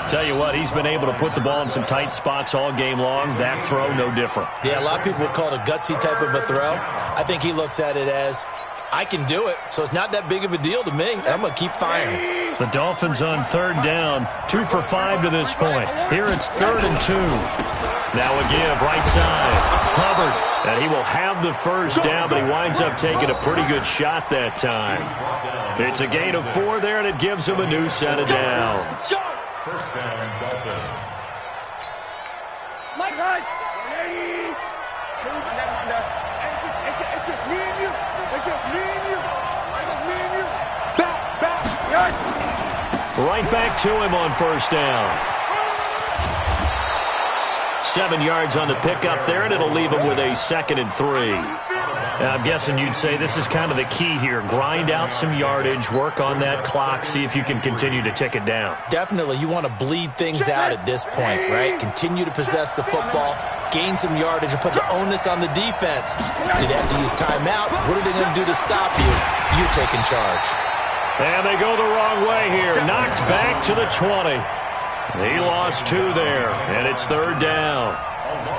Tell you what, he's been able to put the ball in some tight spots all game long. That throw, no different. Yeah, a lot of people would call it a gutsy type of a throw. I think he looks at it as, I can do it, so it's not that big of a deal to me. I'm going to keep firing. The Dolphins on 3rd down, 2 for 5 to this point. Here it's 3rd and 2. Now a give, right side. Hubbard, and he will have the first down, but he winds up taking a pretty good shot that time. It's a gain of 4 there, and it gives him a new set of downs. First down, Dolphins. Mike, it's just me and you. It's just me and you. It's Right back to him on first down. 7 yards on the pickup there, and it'll leave him with a 2nd and 3. Now, I'm guessing you'd say this is kind of the key here. Grind out some yardage, work on that clock, see if you can continue to tick it down. Definitely. You want to bleed things out at this point, right? Continue to possess the football, gain some yardage, and put the onus on the defense. Do they have to use timeouts? What are they going to do to stop you? You're taking charge. And they go the wrong way here. Knocked back to the 20. He lost 2 there, and it's 3rd down.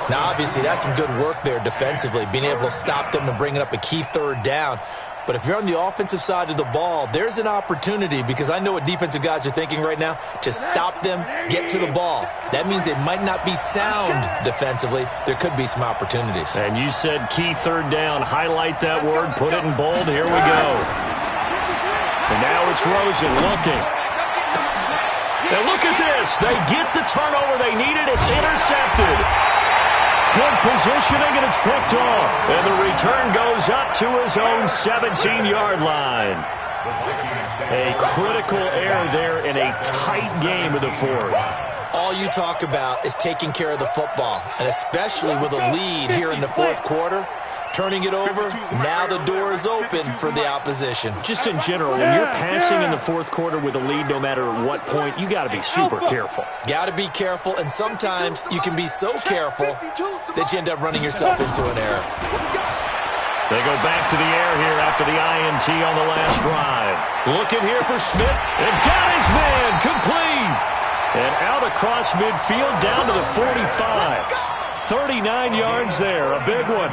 Now, obviously, that's some good work there defensively, being able to stop them and bringing up a key 3rd down. But if you're on the offensive side of the ball, there's an opportunity, because I know what defensive guys are thinking right now, to stop them, get to the ball. That means they might not be sound defensively. There could be some opportunities. And you said key 3rd down. Highlight that word, put it in bold. Here we go. And now it's Rosen looking. And look at this. They get the turnover they needed. It's intercepted. Good positioning, and it's picked off. And the return goes up to his own 17-yard line. A critical error there in a tight game of the 4th. All you talk about is taking care of the football, and especially with a lead here in the 4th quarter. Turning it over, now the door is open for the opposition. Just in general, when you're passing in the 4th quarter with a lead, no matter what point, you got to be super careful. Got to be careful, and sometimes you can be so careful that you end up running yourself into an error. They go back to the air here after the INT on the last drive. Looking here for Smith, and got his man complete. And out across midfield down to the 45. 39 yards there, a big one.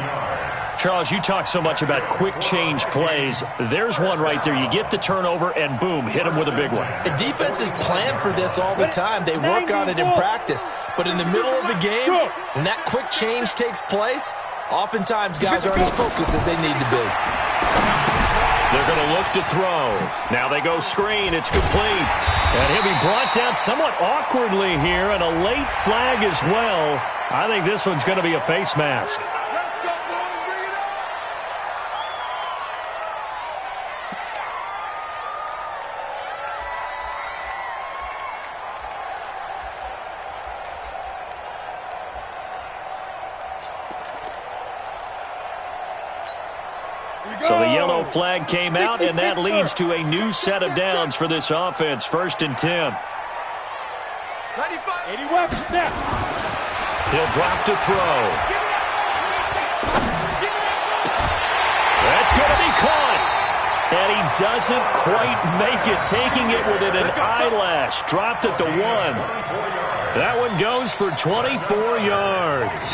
Charles, you talk so much about quick change plays. There's one right there. You get the turnover, and boom, hit them with a big one. And defenses plan for this all the time. They work on it in practice. But in the middle of the game, when that quick change takes place, oftentimes guys aren't as focused as they need to be. They're going to look to throw. Now they go screen. It's complete. And he'll be brought down somewhat awkwardly here, and a late flag as well. I think this one's going to be a face mask. So the yellow flag came out, and that leads to a new set of downs for this offense. 1st and 10. 81, snap. He'll drop to throw. That's going to be caught. And he doesn't quite make it, taking it within an eyelash. Dropped at the 1. That one goes for 24 yards.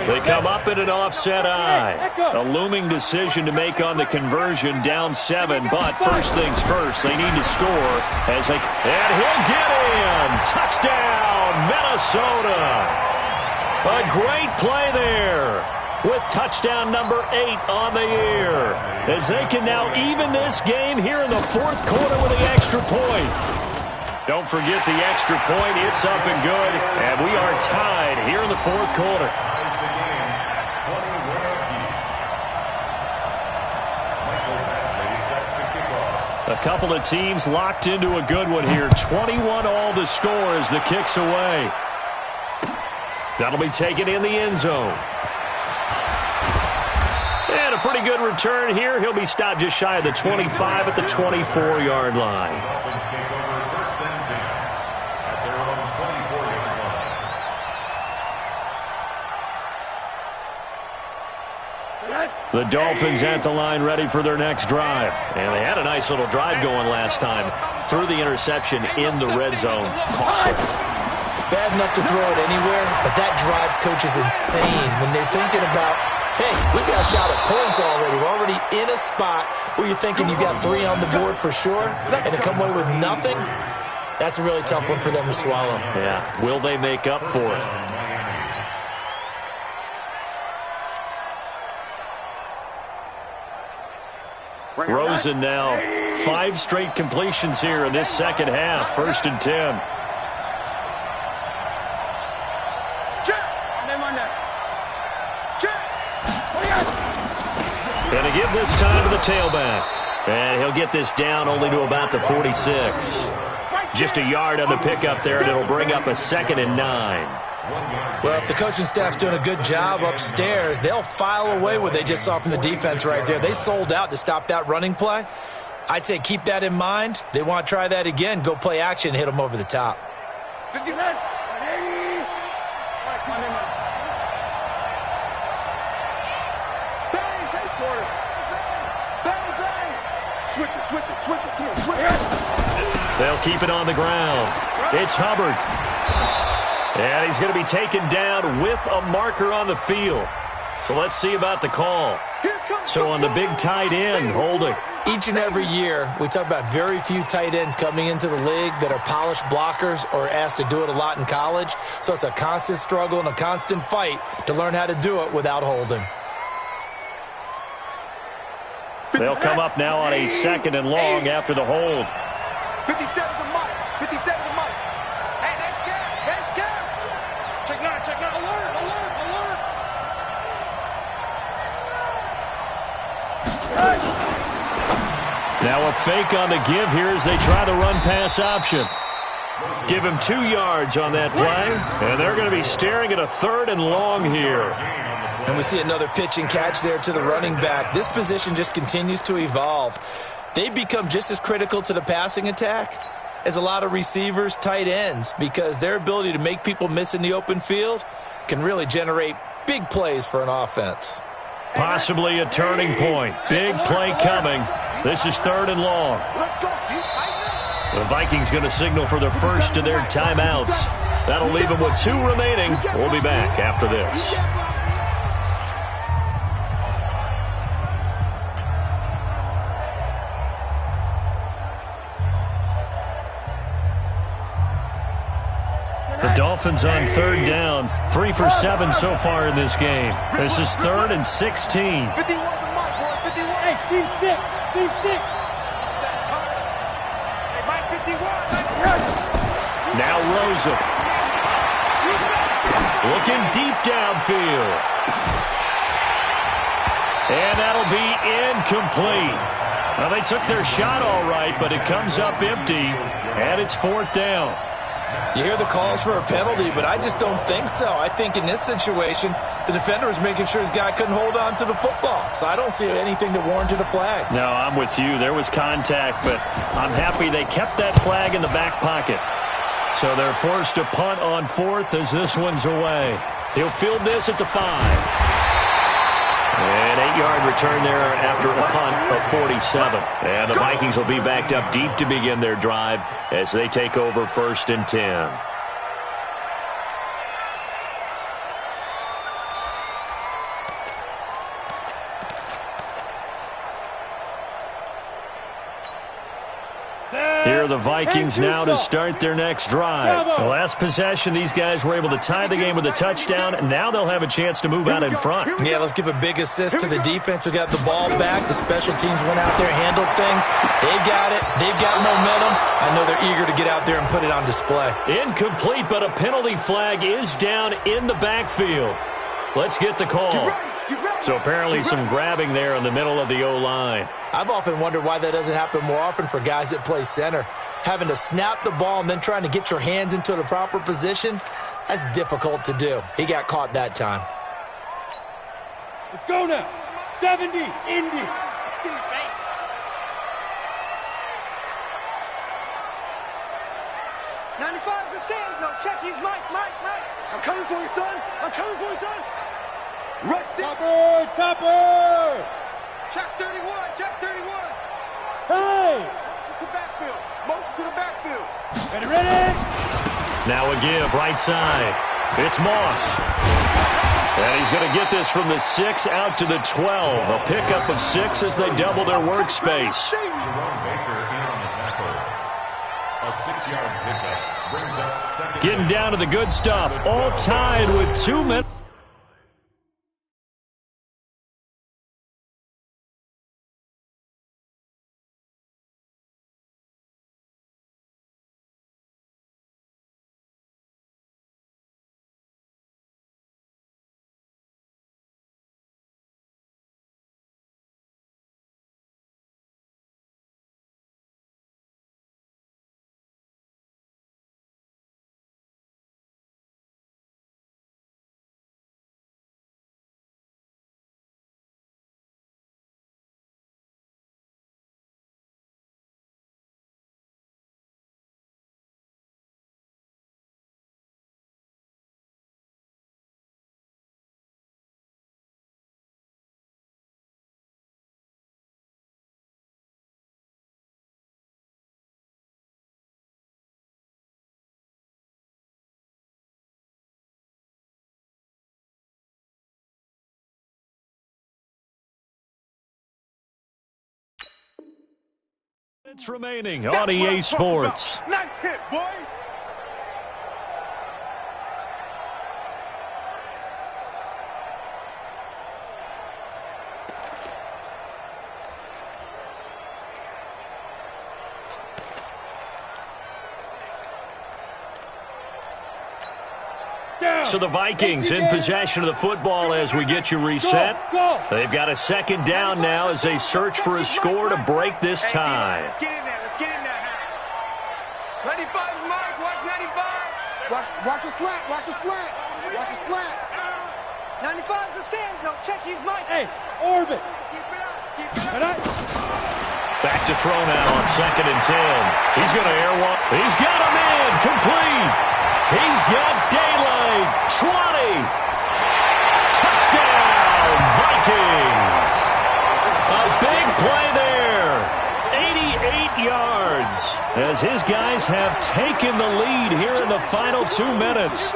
They come up in an offset eye. A looming decision to make on the conversion, down 7. But first things first, they need to score. And he'll get in. Touchdown, Minnesota. A great play there with touchdown number 8 on the year. As they can now even this game here in the 4th quarter with the extra point. Don't forget the extra point. It's up and good. And we are tied here in the 4th quarter. A couple of teams locked into a good one here. 21 all the score as the kick's away. That'll be taken in the end zone. And a pretty good return here. He'll be stopped just shy of the 25 at the 24-yard line. The Dolphins at the line ready for their next drive. And they had a nice little drive going last time. Threw the interception in the red zone. Costly. Bad enough to throw it anywhere, but that drives coaches insane when they're thinking about, hey, we've got a shot at points already. We're already in a spot where you're thinking you got 3 on the board for sure, and to come away with nothing, that's a really tough one for them to swallow. Yeah. Will they make up for it? Rosen now 5 straight completions here in this second half. 1st and 10. And to give this time to the tailback. And he'll get this down only to about the 46. Just a yard on the pickup there, and it'll bring up a 2nd and 9. Well, if the coaching staff's doing a good job upstairs, they'll file away what they just saw from the defense right there. They sold out to stop that running play. I'd say keep that in mind. They want to try that again, go play action, hit them over the top. 59. Switch it. Come on, switch it. They'll keep it on the ground. It's Hubbard. And he's going to be taken down with a marker on the field. So let's see about the call. So on the big tight end, holding. Each and every year, we talk about very few tight ends coming into the league that are polished blockers or asked to do it a lot in college. So it's a constant struggle and a constant fight to learn how to do it without holding. They'll come up now on a 2nd and long after the hold. 57 to Mike. 57 to Mike. Hey, that's scared. Check nine. Alert. Now a fake on the give here as they try the run-pass option. Give him 2 yards on that play, and they're going to be staring at a 3rd and long here. And we see another pitch and catch there to the running back. This position just continues to evolve. They become just as critical to the passing attack as a lot of receivers, tight ends, because their ability to make people miss in the open field can really generate big plays for an offense. Possibly a turning point. Big play coming. This is 3rd and long. Let's go, The Vikings going to signal for the first of their timeouts. That'll leave them with 2 remaining. We'll be back after this. The Dolphins on 3rd down. 3 for 7 so far in this game. This is 3rd and 16. 51 to Mike, boy. 51. Hey, Steve 6. Steve 6. Hey, Mike 51. Now Rosa. Looking deep downfield. And that'll be incomplete. Well, they took their shot all right, but it comes up empty, and it's 4th down. You hear the calls for a penalty, but I just don't think so. I think in this situation, the defender was making sure his guy couldn't hold on to the football. So I don't see anything to warrant a flag. No, I'm with you. There was contact, but I'm happy they kept that flag in the back pocket. So they're forced to punt on 4th as this one's away. He'll field this at the 5. An 8-yard return there after a punt of 47. And the Vikings will be backed up deep to begin their drive as they take over 1st and 10. Here are the Vikings now to start their next drive. The last possession, these guys were able to tie the game with a touchdown, and now they'll have a chance to move out in front. Yeah, let's give a big assist to the defense who got the ball back. The special teams went out there, handled things. They've got it. They've got momentum. I know they're eager to get out there and put it on display. Incomplete, but a penalty flag is down in the backfield. Let's get the call. So apparently some grabbing there in the middle of the O-line. I've often wondered why that doesn't happen more often for guys that play center. Having to snap the ball and then trying to get your hands into the proper position, that's difficult to do. He got caught that time. Let's go now. 70, Indy. 95's the Sam. No, check. He's Mike. I'm coming for you, son. Rush it. Topper. Check 31. Hey. Motion to the backfield. Ready? Now a give right side. It's Moss. And he's going to get this from the 6 out to the 12. A pickup of 6 as they double their workspace. Jerome Baker in on the tackle. A 6-yard pickup brings up 2nd. Getting down to the good stuff. All tied with 2 minutes. Minutes remaining on EA Sports. Nice hit, boy. So the Vikings in possession of the football as we get you reset. They've got a second down now as they search for a score to break this tie. Let's get in there. Let's get in there. 95's Mike. Watch 95. Watch a slant. Watch a slant. Watch a slant. 95's a sand. No, check his Mike. Hey, orbit. Keep it up. Back to throw now on 2nd and 10. He's going to air one. He's got him in. Complete. He's got daylight. 20. Touchdown, Vikings. A big play there. 88 yards as his guys have taken the lead here in the final 2 minutes.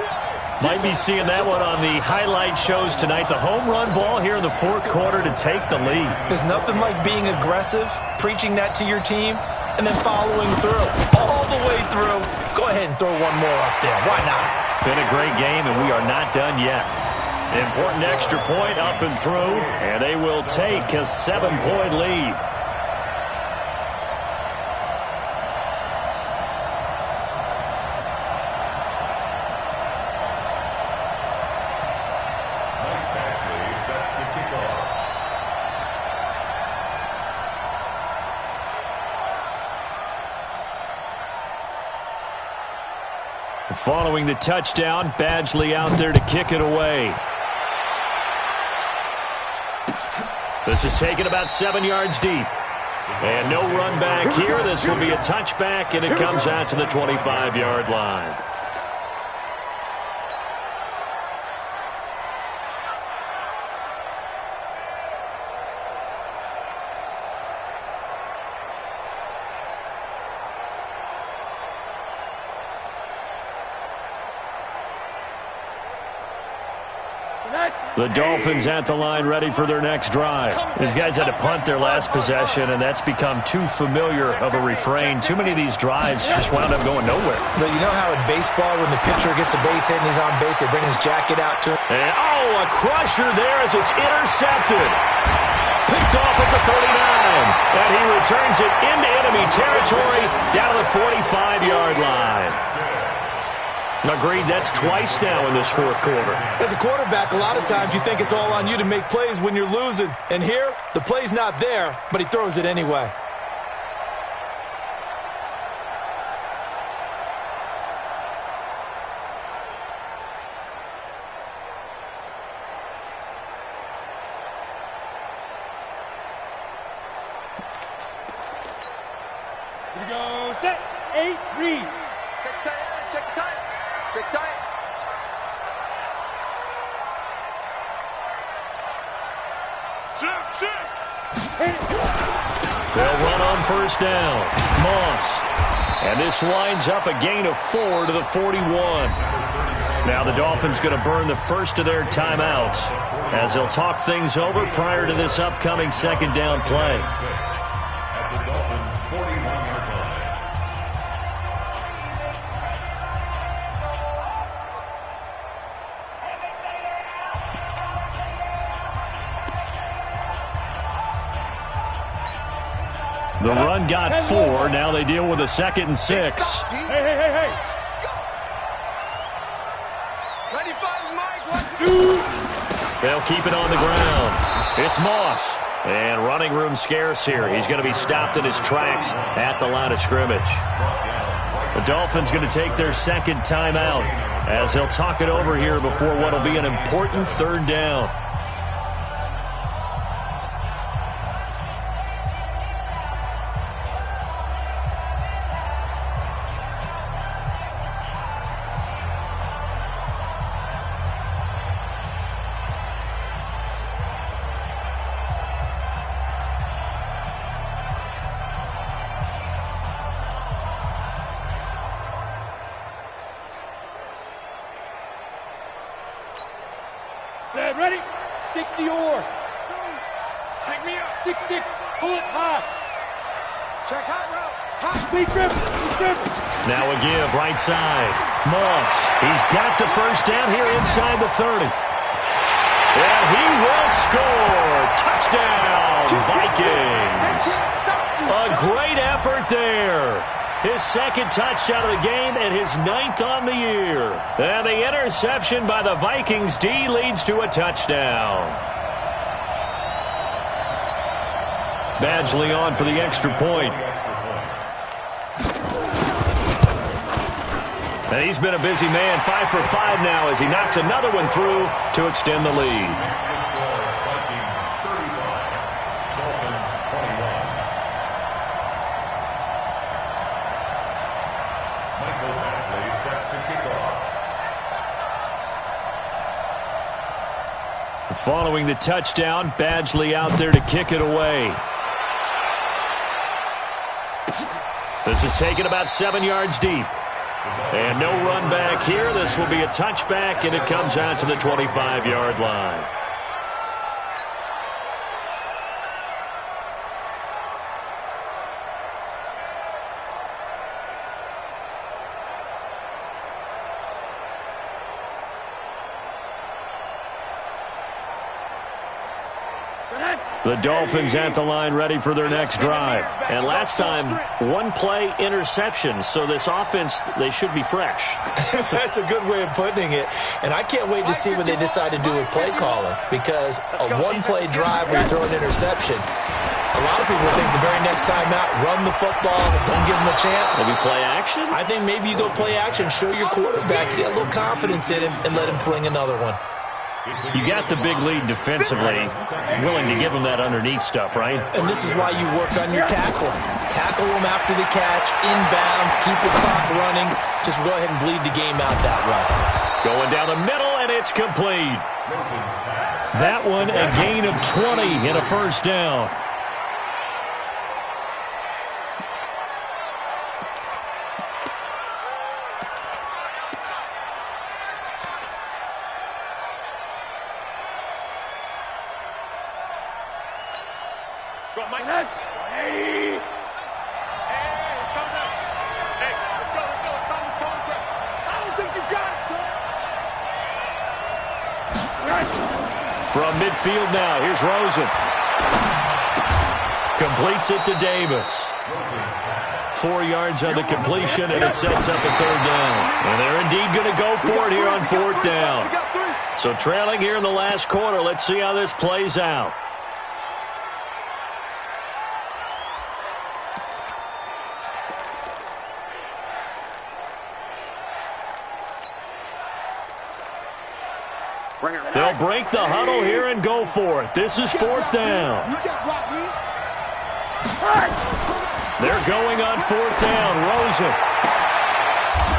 Might be seeing that one on the highlight shows tonight. The home run ball here in the 4th quarter to take the lead. There's nothing like being aggressive, preaching that to your team, and then following through, all the way through. Go ahead and throw one more up there. Why not? Been a great game, and we are not done yet. Important extra point up and through, and they will take a 7-point lead. Following the touchdown, Badgley out there to kick it away. This is taken about 7 yards deep. And no run back here. This will be a touchback, and it comes out to the 25-yard line. The Dolphins at the line ready for their next drive. These guys had to punt their last possession, and that's become too familiar of a refrain. Too many of these drives just wound up going nowhere. But you know how in baseball, when the pitcher gets a base hit and he's on base, they bring his jacket out to him? And, a crusher there as it's intercepted. Picked off at the 39. And he returns it into enemy territory down to the 45-yard line. Agreed, that's twice now in this 4th quarter. As a quarterback, a lot of times you think it's all on you to make plays when you're losing. And here, the play's not there, but he throws it anyway. Here we go. Set. 8. Read. Check tight. Check tight. Check tight. They'll run on first down. Moss. And this winds up a gain of 4 to the 41. Now the Dolphins going to burn the first of their timeouts as they'll talk things over prior to this upcoming 2nd down play. At the Dolphins' 41-yard line. The run got 4. Now they deal with a 2nd and 6. Hey. 95's Mike. They'll keep it on the ground. It's Moss. And running room scarce here. He's going to be stopped in his tracks at the line of scrimmage. The Dolphins going to take their 2nd timeout as they'll talk it over here before what will be an important 3rd down. Set. Ready. 60 or. Pick me up. 6-6. Pull it high. Check hot route. Hot. Speed dribble. Speed dribble. Now a give, right side. Moss, he's got the first down here inside the 30. And he will score. Touchdown, Vikings. A great effort there. His second touchdown of the game and his 9th on the year. And the interception by the Vikings D leads to a touchdown. Badgley on for the extra point. And he's been a busy man, 5 for 5 now as he knocks another one through to extend the lead. Following the touchdown, Badgley out there to kick it away. This is taken about 7 yards deep. And no run back here. This will be a touchback, and it comes out to the 25-yard line. The Dolphins at the line ready for their next drive. And last time, one play interception. So this offense, they should be fresh. That's a good way of putting it. And I can't wait to see what they decide to do with play calling. Because a one-play drive where you throw an interception, a lot of people think the very next time out, run the football, don't give them a chance. Maybe play action? I think maybe you go play action, show your quarterback, get a little confidence in him, and let him fling another one. You got the big lead defensively, willing to give them that underneath stuff, right? And this is why you work on your tackling. Tackle them after the catch, inbounds, keep the clock running. Just go ahead and bleed the game out that way. Going down the middle, and it's complete. That one, a gain of 20 and a first down. From midfield now, here's Rosen. Completes it to Davis. 4 yards on the completion, and it sets up a third down. And they're indeed going to go for it here on fourth down. So trailing here in the last quarter, let's see how this plays out. They'll break the huddle here and go for it. This is fourth down. They're going on fourth down. Rosen.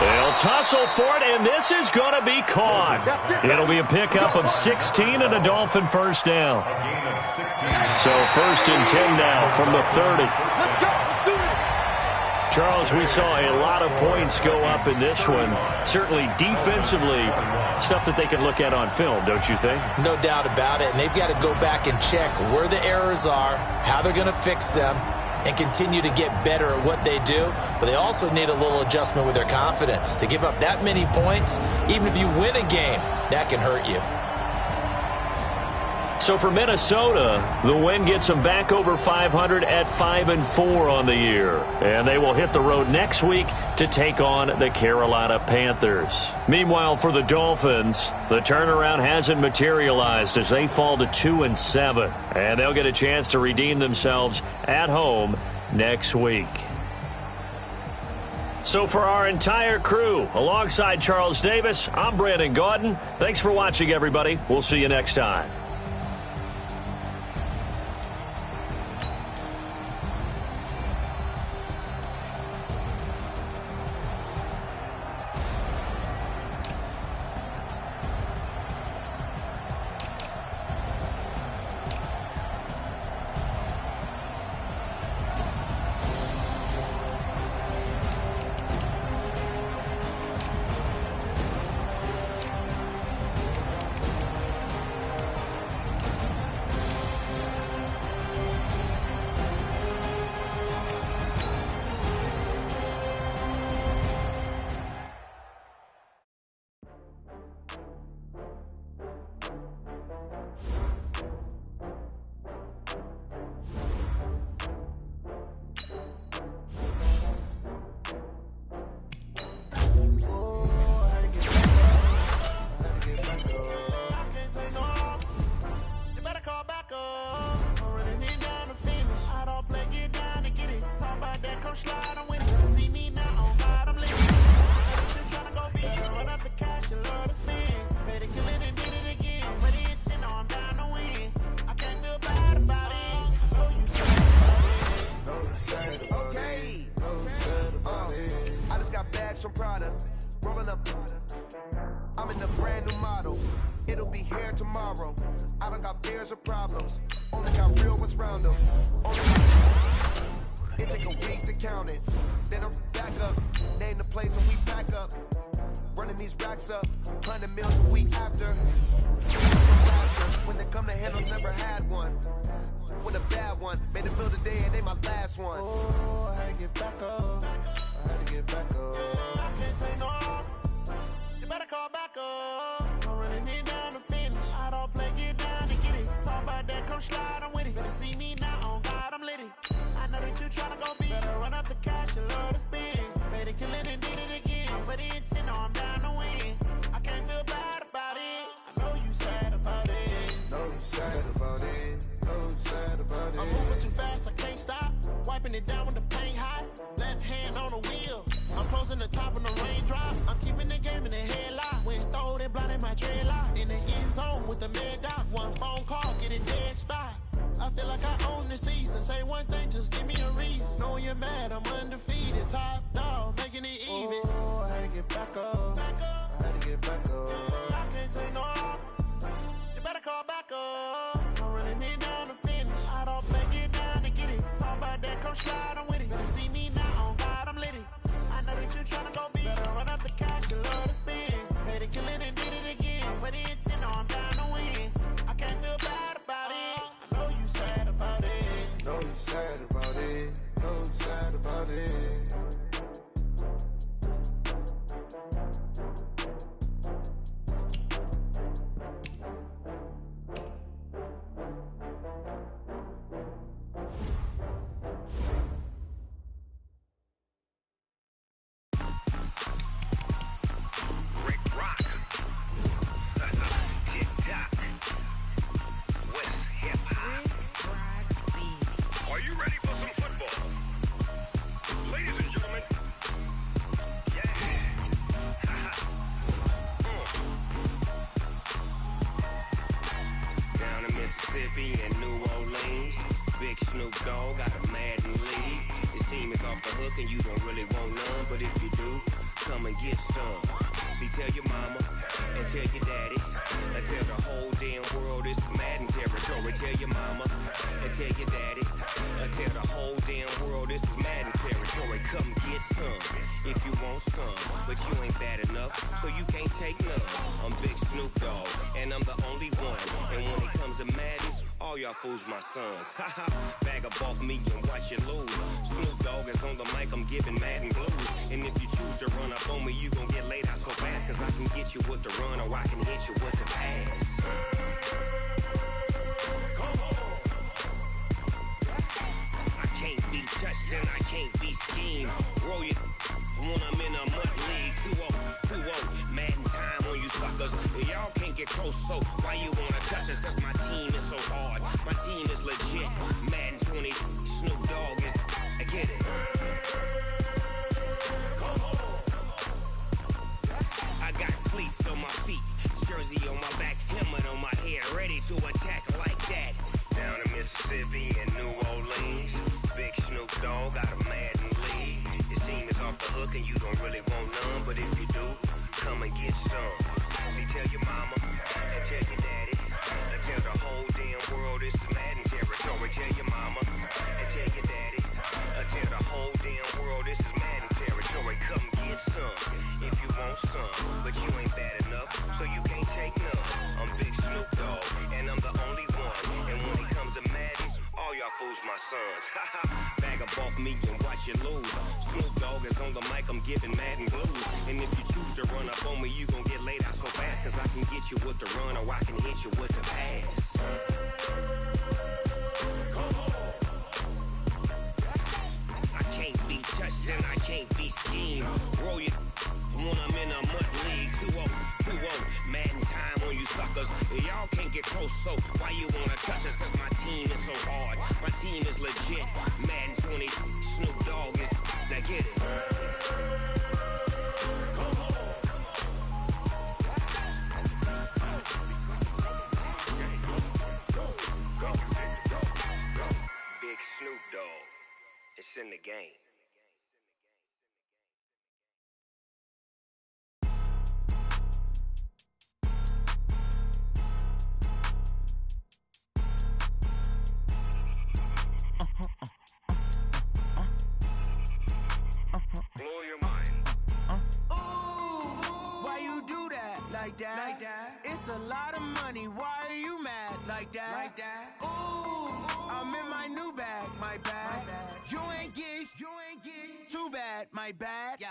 They'll tussle for it, and this is going to be caught. It'll be a pickup of 16 and a Dolphin first down. So first and 10 now from the 30. Charles, we saw a lot of points go up in this one. Certainly defensively, stuff that they can look at on film, don't you think? No doubt about it. And they've got to go back and check where the errors are, how they're going to fix them, and continue to get better at what they do. But they also need a little adjustment with their confidence. To give up that many points, even if you win a game, that can hurt you. So for Minnesota, the win gets them back over 500 at 5-4 on the year. And they will hit the road next week to take on the Carolina Panthers. Meanwhile, for the Dolphins, the turnaround hasn't materialized as they fall to 2-7. And they'll get a chance to redeem themselves at home next week. So for our entire crew, alongside Charles Davis, I'm Brandon Gaudin. Thanks for watching, everybody. We'll see you next time. from Prada, rolling up. I'm in a brand new model. It'll be here tomorrow. I don't got fears or problems. Only got real ones round them. It take a week to count it. Then I'm back up. Name the place and we pack up. Running these racks up. 100 meals a week after. When they come to handles, never had one. With a bad one. Made a bill today and they my last one. Oh, I had to get back up. I had to get back up. I can't take no loss. You better call back up. I'm running it down to finish. I don't play, get down and get it. Talk about that, come slide, I'm with it. Better see me now, on God, I'm lit it. I know that you tryna go big. Better run up the cash, you love to spend. Better kill it and did it again. But the intent, no, I'm down to win. I can't feel bad about it. I know you sad about it. Know you sad about it. Know you sad about it. I'm moving too fast, I can't stop. Wiping it down when the paint hot. Left hand on the wheel. I'm closing the top when the raindrop. I'm keeping the game in the headlock. When throwed and blinded my dreadlock. In the end zone with the mad dot. One phone call, get it dead stop. I feel like I own the season. Say one thing, just give me a reason. Knowing you're mad, I'm undefeated. Top dog, making it even. Oh, I had to get back up. I had to get back up. I can't take no loss. You better call back up. I'm running it down to finish. I don't play, get down to get it. Talk about that, come slide, I'm with it. Better see me now, on God, I'm lit it. I know that you tryna go big. Better run up the cash, you love to spend. Better kill it and did it again. But the intent, no, I'm down to win. I can't feel bad about it. I know you sad about it. Know you sad about it. Know you sad about it. And New Orleans, Big Snoop Dogg got a Madden league. His team is off the hook and you don't really want none, but if you do, come and get some. See, tell your mama and tell your daddy and tell the whole damn world this is Madden territory. Tell your mama and tell your daddy and tell the whole damn world this is Madden territory. Come get some if you want some, but you ain't bad enough, so you can't take none. I'm Big Snoop Dogg and I'm the only one, and when it comes to Madden, all y'all fools my sons. Haha, bag up off me and watch you lose. Snoop Dogg is on the mic, I'm giving Madden blues. And if you choose to run up on me, you gon' get laid out so fast, cause I can get you with the run or I can hit you with the pass. I can't be touched and I can't be schemed. Roll you when I'm in a mud league. 2-0, Madden time on you suckers. Y'all can't get close, so why you wanna touch us? Cause my team is so hard, my team is legit. Madden 20, Snoop Dogg is, I get it. I got cleats on my feet, jersey on my back, helmet on my head, ready to attack like that. Down in Mississippi and New Orleans, Big Snoop Dogg got a Madden league. His team is off the hook and you don't really want none, but if you do, come and get some. See, tell your mama and tell your daddy and tell the whole damn world this is Madden territory. Tell your mama and tell your daddy and tell the whole damn world this is Madden territory. Come get some if you want some, but you ain't bad enough, so you can't take none. I'm Big Snoop Dogg and I'm the only one, and when it comes to Madden, all y'all fools my sons. Bag up off me and watch you lose. Snoop Dogg is on the mic, I'm giving Madden blues. And if you choose to run up on me, you gon' get laid out so fast, cause I can get you with the run or I can hit you with the pass. I can't be touched and I can't be schemed. Roll you when I'm in a mud league. 2-0, Madden time on you suckers. Y'all can't get close, so why you wanna touch us? Cause my team is so hard, my team is legit. Madden 20, Snoop Dogg is, now get it. Big Snoop Dogg, it's in the game. like that. It's a lot of money, why are you mad like that? Ooh, I'm in my new bag, my bad. You ain't get too bad, my bad.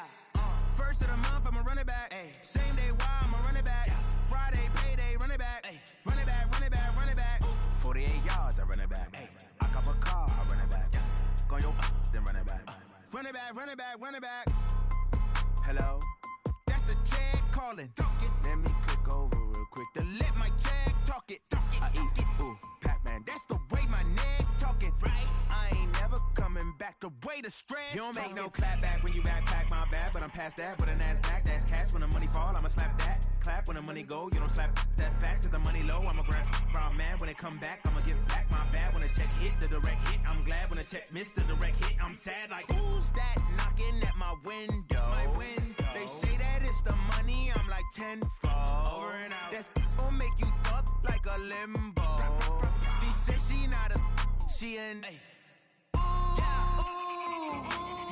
First of the month, I'ma run it back. Same day, why I'ma run it back. Friday, payday, run it back. Run it back, run it back, run it back. 48 yards, I run it back. I cop a car, I run it back. Go yo, then run it back. Run it back, run it back, run it back. Hello, that's the check calling. Let me click over real quick to let my check talk it. I eat it, ooh, Pac-Man, that's the way my neck talking. I ain't never coming back the way the stress. You don't make no clap back when you backpack, my bad, but I'm past that. But a NASDAQ, that's cash. When the money fall, I'ma slap that. Clap when the money go, you don't slap. That's facts. If the money low, I'ma grab brown man. When it come back, I'ma give back my bad. When the check hit, the direct hit, I'm glad. When the check missed the direct hit, I'm sad. Like, who's that knocking at my window? They say that it's the money, I'm like tenfold. Over and out. That's gon' make you up like a limbo. She said she not a, she an.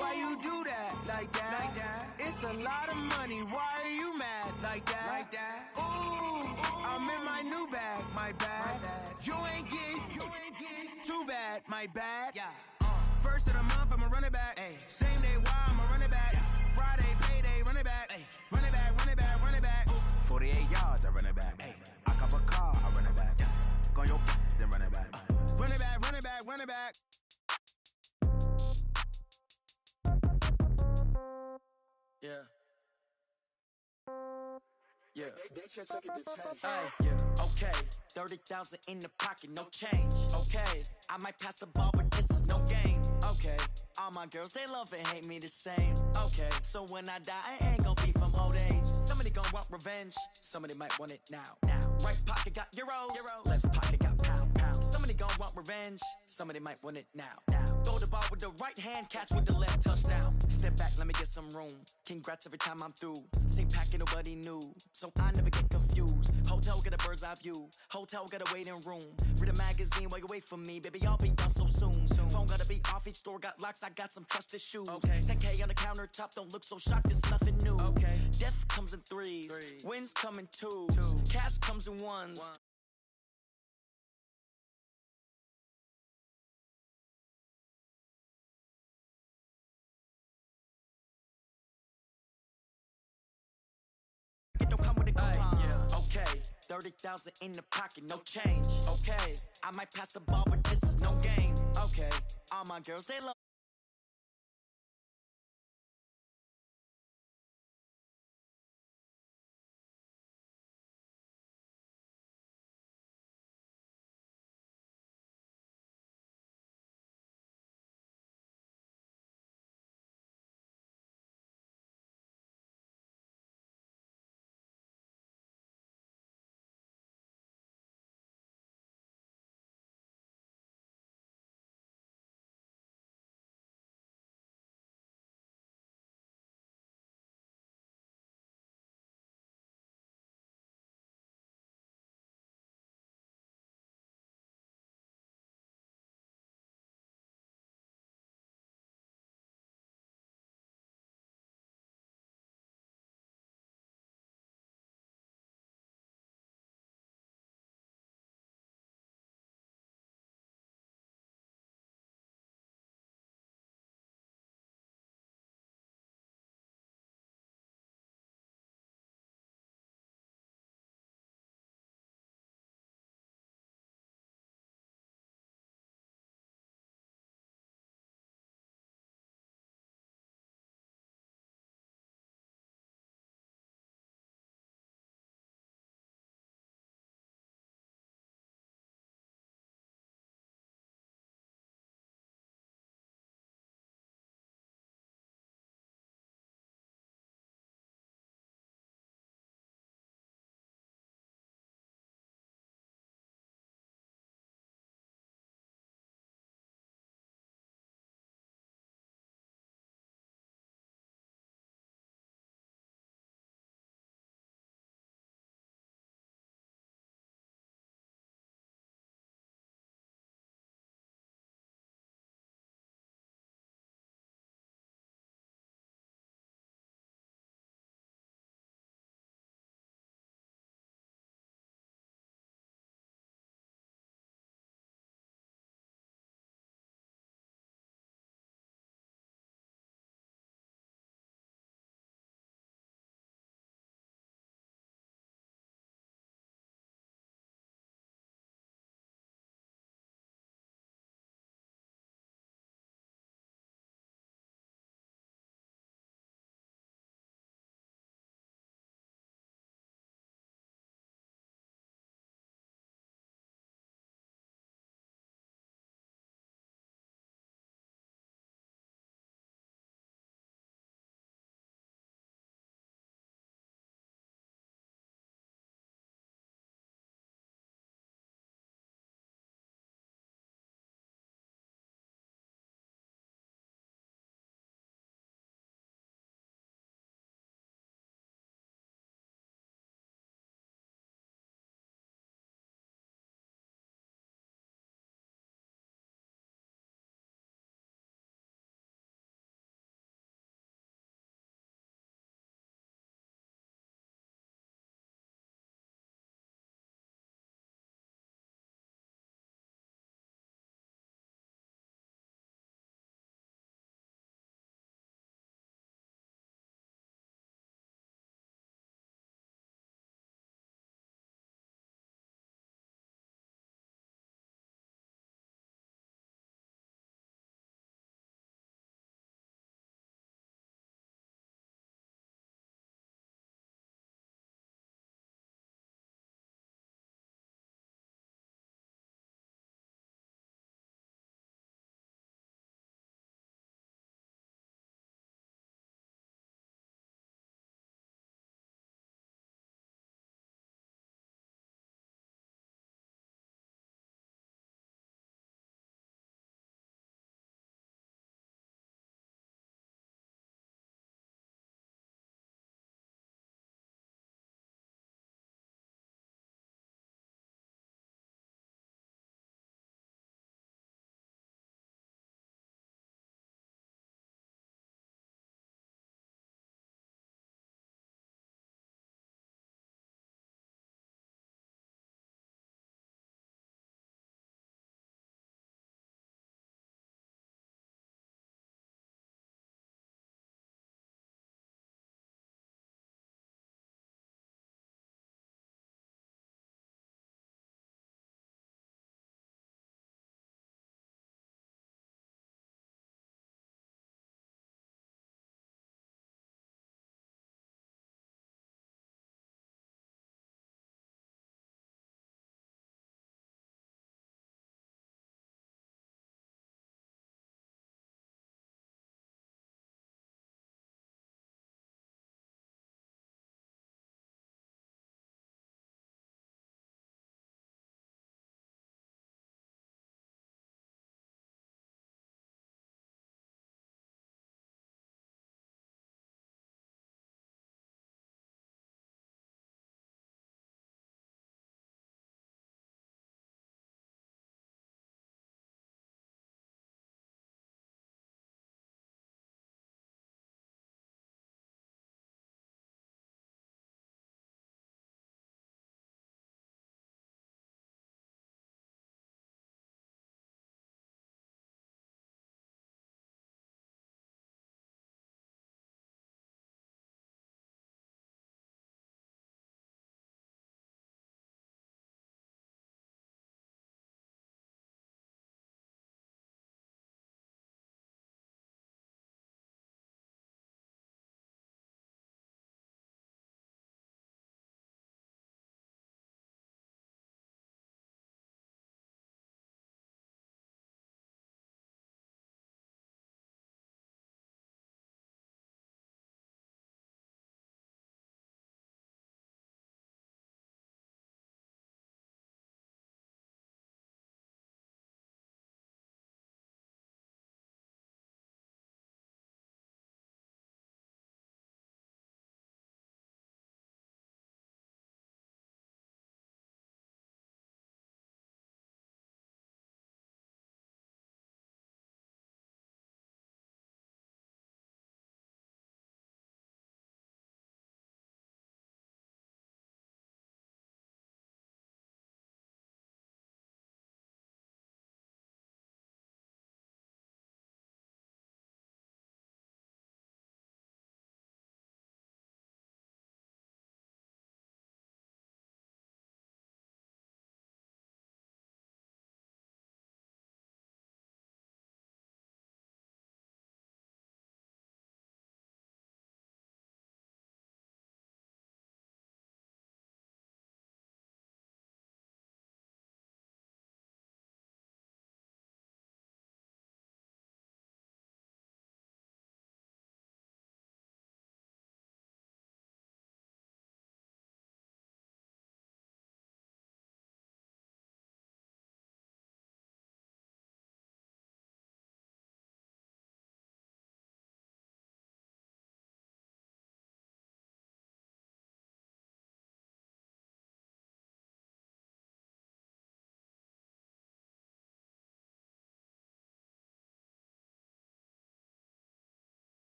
Why you do that like that? It's a lot of money, why are you mad like that? Ooh, I'm in my new bag, my bad. You ain't get too bad, my bad. First of the month, I'ma run it back. Same day, why I'ma run it back. Friday, payday, run it back. Run it back, run it back, run it back. 48 yards, I run it back. I cop a car, I run it back. Go yo, then run it back. Run it back, run it back, run it back. Yeah. Yeah. Hey, yeah. Okay. 30,000 in the pocket, no change. Okay. I might pass the ball, but this is no game. Okay. All my girls, they love and hate me the same. Okay. So when I die, I ain't gonna be from old age. Somebody gonna want revenge. Somebody might want it now. Right pocket got euros. Left pocket got pounds. Somebody gonna want revenge. Somebody might want it now. Throw the ball with the right hand, catch with the left, touchdown. Step back, let me get some room. Congrats every time I'm through. Same packet, nobody knew. So I never get confused. Hotel get a bird's eye view. Hotel get a waiting room. Read a magazine while you wait for me. Baby, I'll be done so soon. Phone gotta be off, each store got locks. I got some trusted shoes. 10K on the countertop, don't look so shocked, it's nothing new. Death comes in threes. Wins come in twos. Cash comes in ones. It don't come with a coupon. Okay, 30,000 in the pocket, no change. Okay, I might pass the ball, but this is no game. Okay, all my girls, they love.